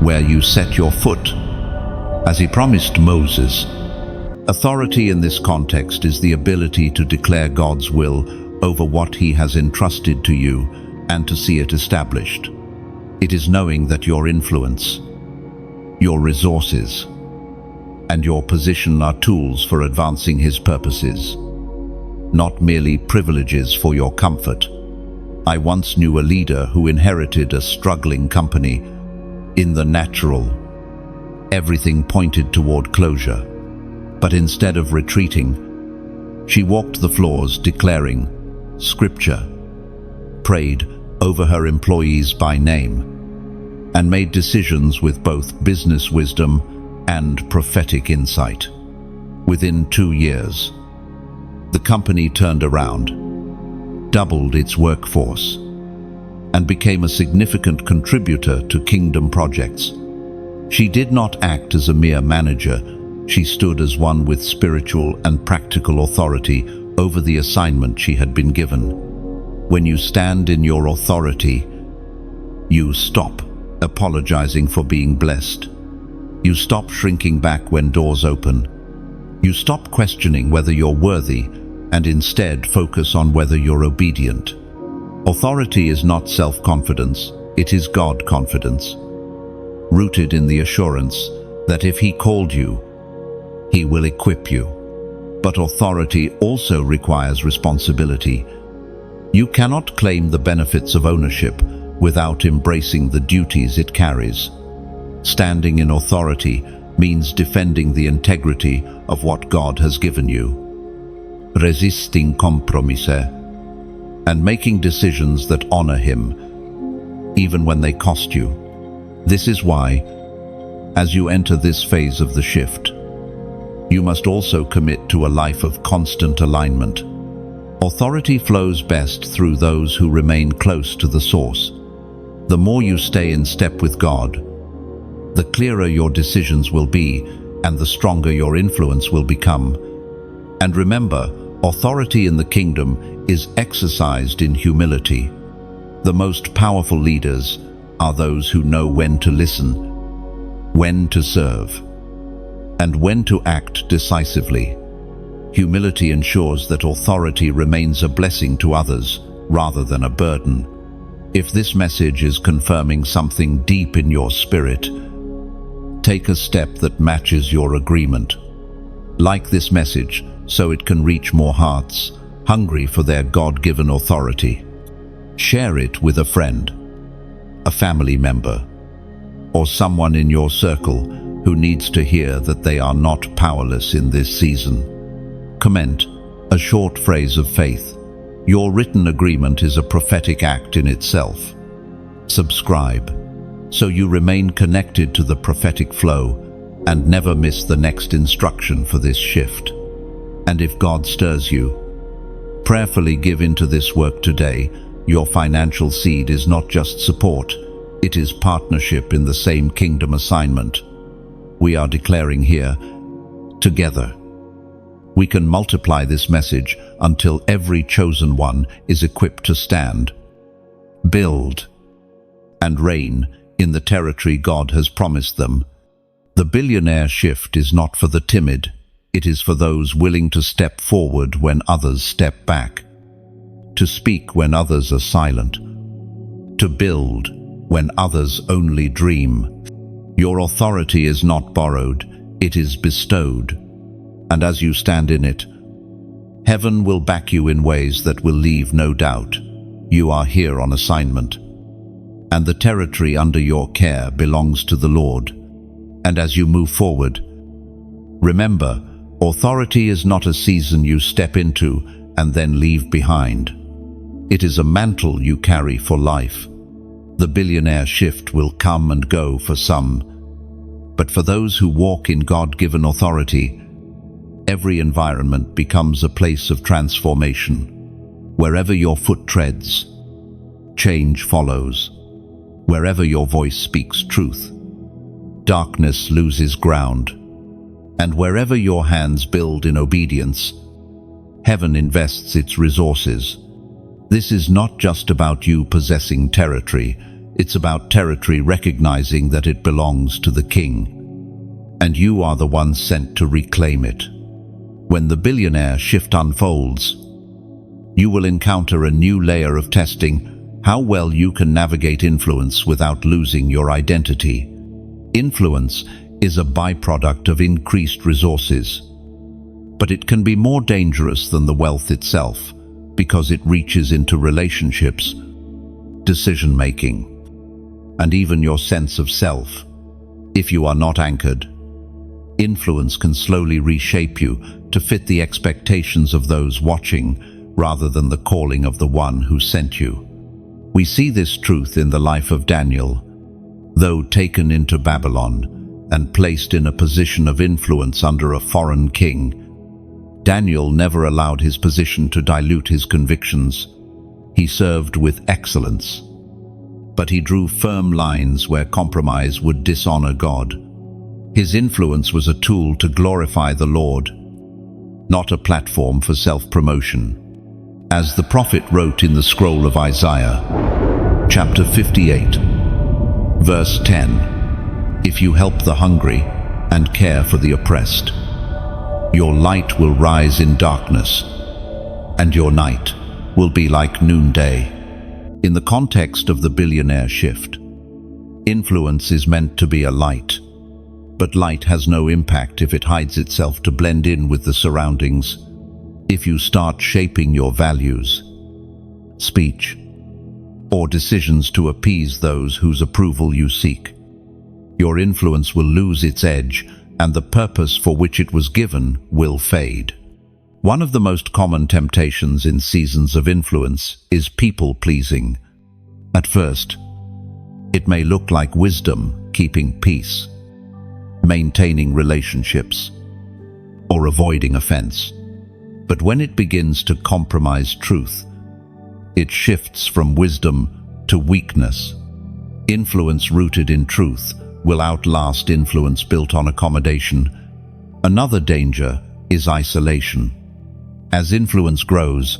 where you set your foot, as He promised Moses. Authority in this context is the ability to declare God's will over what He has entrusted to you and to see it established. It is knowing that your influence, your resources, and your position are tools for advancing His purposes, not merely privileges for your comfort. I once knew a leader who inherited a struggling company. In the natural, everything pointed toward closure. But instead of retreating, she walked the floors declaring Scripture, prayed over her employees by name, and made decisions with both business wisdom and prophetic insight. Within 2 years, the company turned around, doubled its workforce, and became a significant contributor to kingdom projects. She did not act as a mere manager. She stood as one with spiritual and practical authority over the assignment she had been given. When you stand in your authority, you stop apologizing for being blessed. You stop shrinking back when doors open. You stop questioning whether you're worthy and instead focus on whether you're obedient. Authority is not self-confidence, it is God-confidence, rooted in the assurance that if He called you, He will equip you. But authority also requires responsibility. You cannot claim the benefits of ownership without embracing the duties it carries. Standing in authority means defending the integrity of what God has given you, resisting compromise, and making decisions that honor Him, even when they cost you. This is why, as you enter this phase of the shift, you must also commit to a life of constant alignment. Authority flows best through those who remain close to the source. The more you stay in step with God, the clearer your decisions will be and the stronger your influence will become. And remember, authority in the kingdom is exercised in humility. The most powerful leaders are those who know when to listen, when to serve, and when to act decisively. Humility ensures that authority remains a blessing to others rather than a burden. If this message is confirming something deep in your spirit, take a step that matches your agreement. Like this message so it can reach more hearts hungry for their God-given authority. Share it with a friend, a family member, or someone in your circle who needs to hear that they are not powerless in this season. Comment a short phrase of faith. Your written agreement is a prophetic act in itself. Subscribe so you remain connected to the prophetic flow and never miss the next instruction for this shift. And if God stirs you, prayerfully give into this work today. Your financial seed is not just support, it is partnership in the same kingdom assignment. We are declaring here, together, we can multiply this message until every chosen one is equipped to stand, build, and reign in the territory God has promised them. The billionaire shift is not for the timid, it is for those willing to step forward when others step back, to speak when others are silent, to build when others only dream. Your authority is not borrowed, it is bestowed. And as you stand in it, heaven will back you in ways that will leave no doubt. You are here on assignment, and the territory under your care belongs to the Lord. And as you move forward, remember, authority is not a season you step into and then leave behind. It is a mantle you carry for life. The billionaire shift will come and go for some, but for those who walk in God-given authority, every environment becomes a place of transformation. Wherever your foot treads, change follows. Wherever your voice speaks truth, darkness loses ground. And wherever your hands build in obedience, heaven invests its resources. This is not just about you possessing territory, it's about territory recognizing that it belongs to the King. And you are the one sent to reclaim it. When the billionaire shift unfolds, you will encounter a new layer of testing, how well you can navigate influence without losing your identity. Influence is a byproduct of increased resources, but it can be more dangerous than the wealth itself because it reaches into relationships, decision-making, and even your sense of self. If you are not anchored, influence can slowly reshape you to fit the expectations of those watching rather than the calling of the one who sent you. We see this truth in the life of Daniel. Though taken into Babylon and placed in a position of influence under a foreign king, Daniel never allowed his position to dilute his convictions. He served with excellence, but he drew firm lines where compromise would dishonor God. His influence was a tool to glorify the Lord, not a platform for self-promotion. As the prophet wrote in the scroll of Isaiah, chapter 58, verse 10, "If you help the hungry and care for the oppressed, your light will rise in darkness, and your night will be like noonday." In the context of the billionaire shift, influence is meant to be a light, but light has no impact if it hides itself to blend in with the surroundings. If you start shaping your values, speech, or decisions to appease those whose approval you seek, your influence will lose its edge and the purpose for which it was given will fade. One of the most common temptations in seasons of influence is people-pleasing. At first, it may look like wisdom, keeping peace, maintaining relationships, or avoiding offense. But when it begins to compromise truth, it shifts from wisdom to weakness. Influence rooted in truth will outlast influence built on accommodation. Another danger is isolation. As influence grows,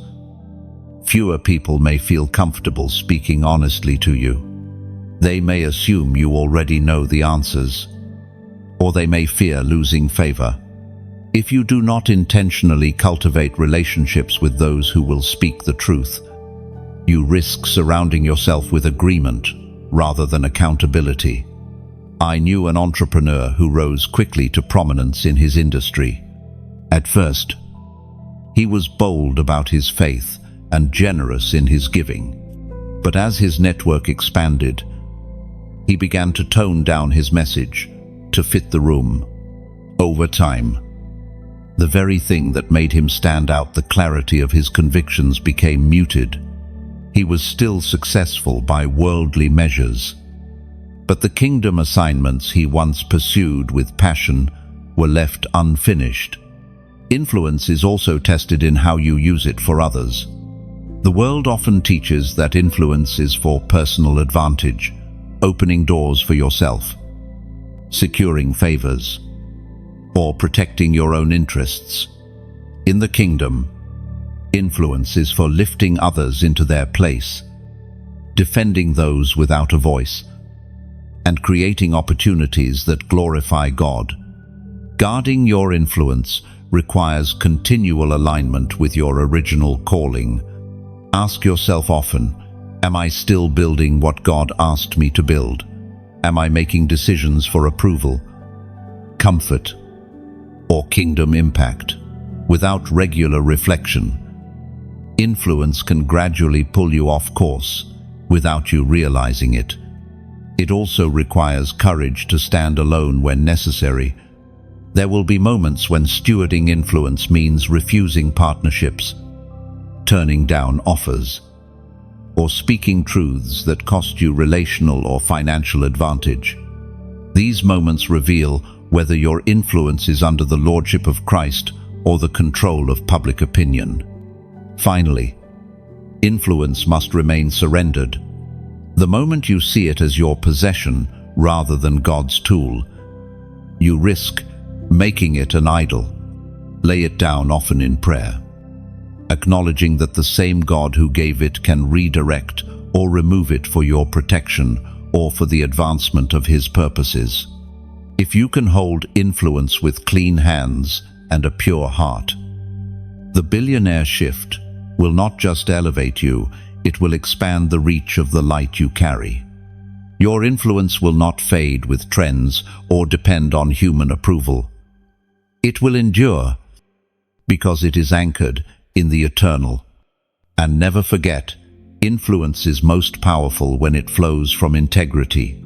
fewer people may feel comfortable speaking honestly to you. They may assume you already know the answers, or they may fear losing favor. If you do not intentionally cultivate relationships with those who will speak the truth, you risk surrounding yourself with agreement rather than accountability. I knew an entrepreneur who rose quickly to prominence in his industry. At first, he was bold about his faith and generous in his giving. But as his network expanded, he began to tone down his message to fit the room. Over time, the very thing that made him stand out, the clarity of his convictions, became muted. He was still successful by worldly measures, But the kingdom assignments he once pursued with passion were left unfinished. Influence is also tested in how you use it for others. The world often teaches that influence is for personal advantage, opening doors for yourself, securing favors, or protecting your own interests. In the kingdom, influence is for lifting others into their place, defending those without a voice, and creating opportunities that glorify God. Guarding your influence requires continual alignment with your original calling. Ask yourself often, am I still building what God asked me to build? Am I making decisions for approval, comfort, or kingdom impact? Without regular reflection, influence can gradually pull you off course without you realizing it. It also requires courage to stand alone when necessary. There will be moments when stewarding influence means refusing partnerships, turning down offers, or speaking truths that cost you relational or financial advantage. These moments reveal whether your influence is under the lordship of Christ or the control of public opinion. Finally, influence must remain surrendered. The moment you see it as your possession rather than God's tool, you risk making it an idol. Lay it down often in prayer, acknowledging that the same God who gave it can redirect or remove it for your protection or for the advancement of His purposes. If you can hold influence with clean hands and a pure heart, the billionaire shift will not just elevate you, it will expand the reach of the light you carry. Your influence will not fade with trends or depend on human approval. It will endure because it is anchored in the eternal. And never forget, influence is most powerful when it flows from integrity.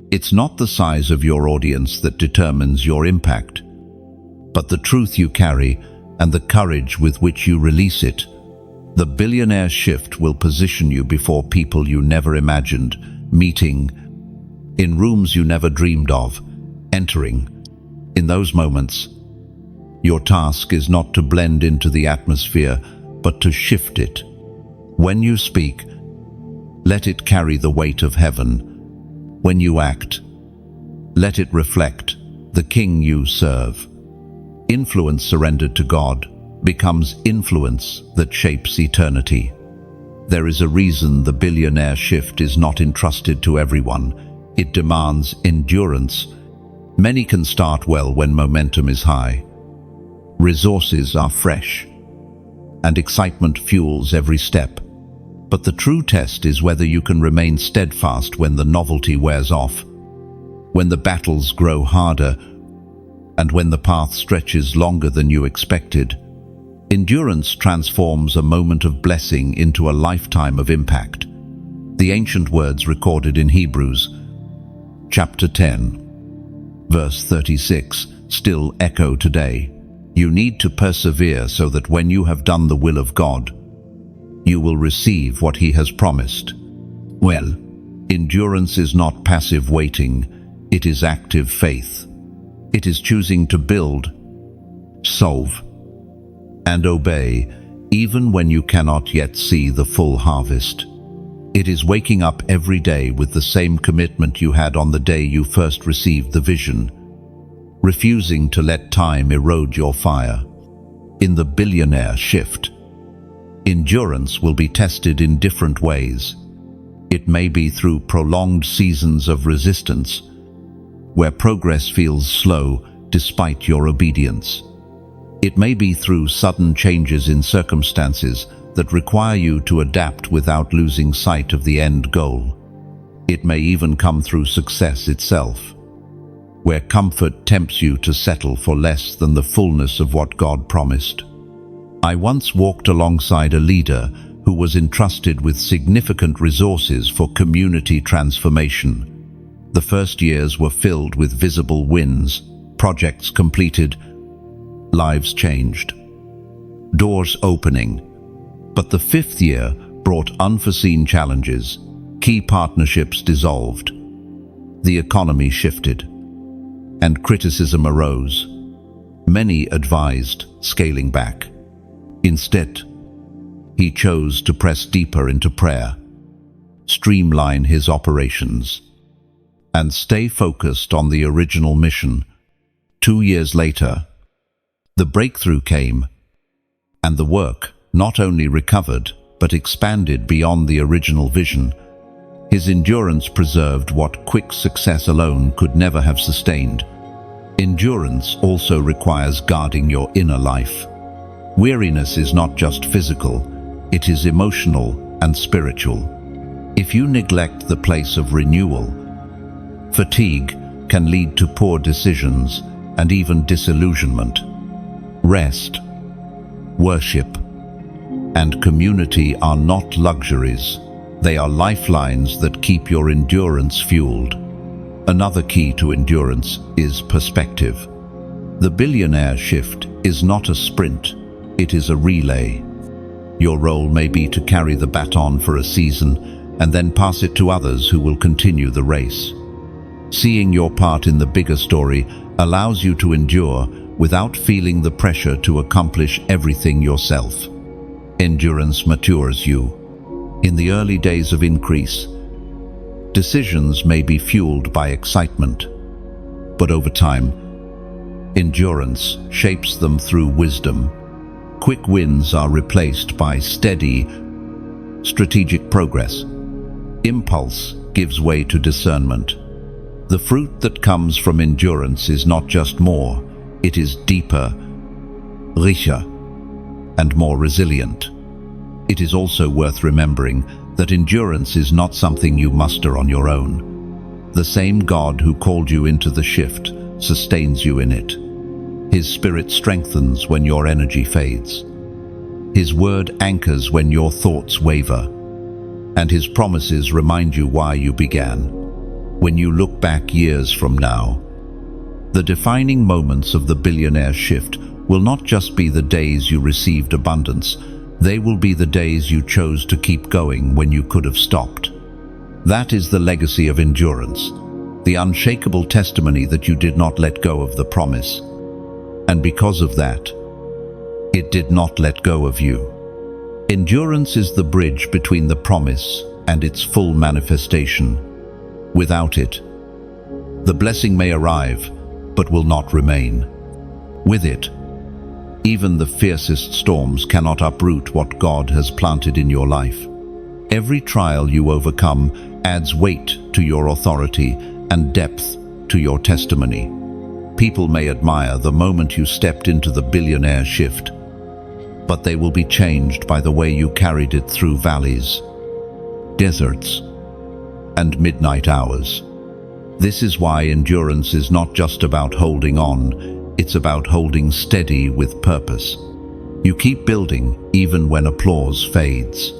It's not the size of your audience that determines your impact, but the truth you carry and the courage with which you release it. The billionaire shift will position you before people you never imagined, meeting in rooms you never dreamed of, entering. In those moments, your task is not to blend into the atmosphere, but to shift it. When you speak, let it carry the weight of heaven. When you act, let it reflect the King you serve. Influence surrendered to God becomes influence that shapes eternity. There is a reason the billionaire shift is not entrusted to everyone. It demands endurance. Many can start well when momentum is high. Resources are fresh, and excitement fuels every step. But the true test is whether you can remain steadfast when the novelty wears off, when the battles grow harder, and when the path stretches longer than you expected. Endurance transforms a moment of blessing into a lifetime of impact. The ancient words recorded in Hebrews, chapter 10, verse 36, still echo today. You need to persevere so that when you have done the will of God, you will receive what He has promised. Well, endurance is not passive waiting, it is active faith. It is choosing to build, solve, and obey, even when you cannot yet see the full harvest. It is waking up every day with the same commitment you had on the day you first received the vision, refusing to let time erode your fire. In the billionaire shift, endurance will be tested in different ways. It may be through prolonged seasons of resistance, where progress feels slow despite your obedience. It may be through sudden changes in circumstances that require you to adapt without losing sight of the end goal. It may even come through success itself, where comfort tempts you to settle for less than the fullness of what God promised. I once walked alongside a leader who was entrusted with significant resources for community transformation. The first years were filled with visible wins, projects completed, lives changed, doors opening. But the fifth year brought unforeseen challenges. Key partnerships dissolved, The economy shifted, and criticism arose. Many advised scaling back. Instead, he chose to press deeper into prayer, streamline his operations, and stay focused on the original mission. 2 years later, the breakthrough came, and the work not only recovered but expanded beyond the original vision. His endurance preserved what quick success alone could never have sustained. Endurance also requires guarding your inner life. Weariness is not just physical, it is emotional and spiritual. If you neglect the place of renewal, fatigue can lead to poor decisions and even disillusionment. Rest, worship, and community are not luxuries. They are lifelines that keep your endurance fueled. Another key to endurance is perspective. The billionaire shift is not a sprint, it is a relay. Your role may be to carry the baton for a season and then pass it to others who will continue the race. Seeing your part in the bigger story allows you to endure without feeling the pressure to accomplish everything yourself. Endurance matures you. In the early days of increase, decisions may be fueled by excitement, but over time, endurance shapes them through wisdom. Quick wins are replaced by steady, strategic progress. Impulse gives way to discernment. The fruit that comes from endurance is not just more, it is deeper, richer, and more resilient. It is also worth remembering that endurance is not something you muster on your own. The same God who called you into the shift sustains you in it. His Spirit strengthens when your energy fades. His word anchors when your thoughts waver. And His promises remind you why you began. When you look back years from now, the defining moments of the billionaire shift will not just be the days you received abundance, they will be the days you chose to keep going when you could have stopped. That is the legacy of endurance, the unshakable testimony that you did not let go of the promise. And because of that, it did not let go of you. Endurance is the bridge between the promise and its full manifestation. Without it, the blessing may arrive, but will not remain. With it, even the fiercest storms cannot uproot what God has planted in your life. Every trial you overcome adds weight to your authority and depth to your testimony. People may admire the moment you stepped into the billionaire shift, but they will be changed by the way you carried it through valleys, deserts, and midnight hours. This is why endurance is not just about holding on, it's about holding steady with purpose. You keep building even when applause fades.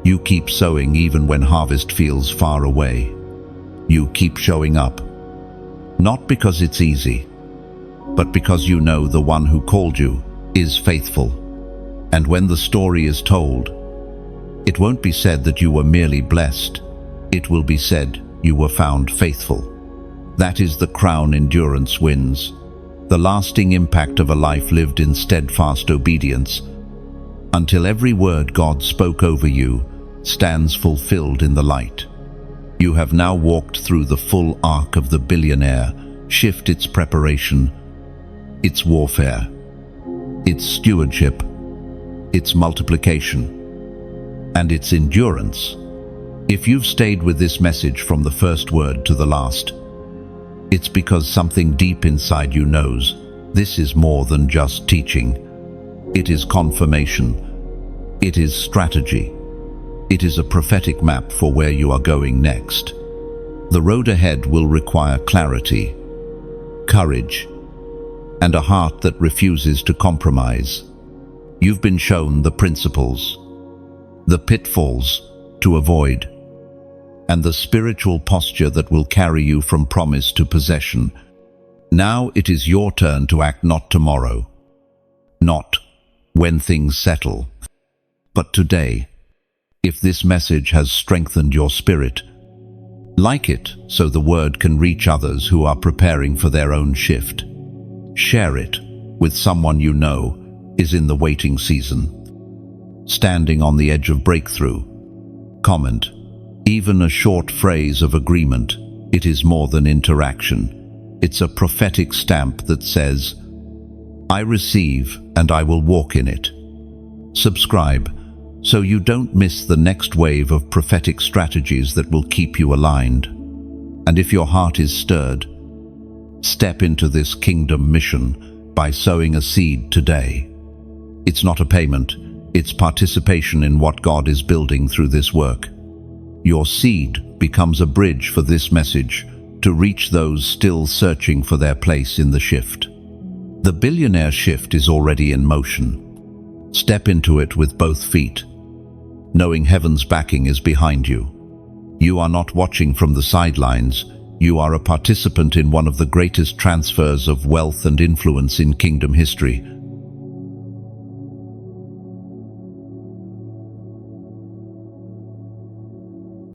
You keep sowing even when harvest feels far away. You keep showing up, not because it's easy, but because you know the one who called you is faithful. And when the story is told, it won't be said that you were merely blessed. It will be said you were found faithful. That is the crown endurance wins, the lasting impact of a life lived in steadfast obedience, until every word God spoke over you stands fulfilled in the light. You have now walked through the full arc of the billionaire shift, its preparation, its warfare, its stewardship, its multiplication, and its endurance. If you've stayed with this message from the first word to the last, it's because something deep inside you knows this is more than just teaching. It is confirmation. It is strategy. It is a prophetic map for where you are going next. The road ahead will require clarity, courage, and a heart that refuses to compromise. You've been shown the principles, the pitfalls to avoid, and the spiritual posture that will carry you from promise to possession. Now it is your turn to act, not tomorrow, not when things settle, but today. If this message has strengthened your spirit, Like it so the word can reach others who are preparing for their own shift. Share it with someone you know is in the waiting season, standing on the edge of breakthrough. Comment. Even a short phrase of agreement, it is more than interaction. It's a prophetic stamp that says, I receive and I will walk in it. Subscribe so you don't miss the next wave of prophetic strategies that will keep you aligned. And if your heart is stirred, step into this kingdom mission by sowing a seed today. It's not a payment, it's participation in what God is building through this work. Your seed becomes a bridge for this message to reach those still searching for their place in the shift. The billionaire shift is already in motion. Step into it with both feet, knowing heaven's backing is behind you. You are not watching from the sidelines. You are a participant in one of the greatest transfers of wealth and influence in kingdom history.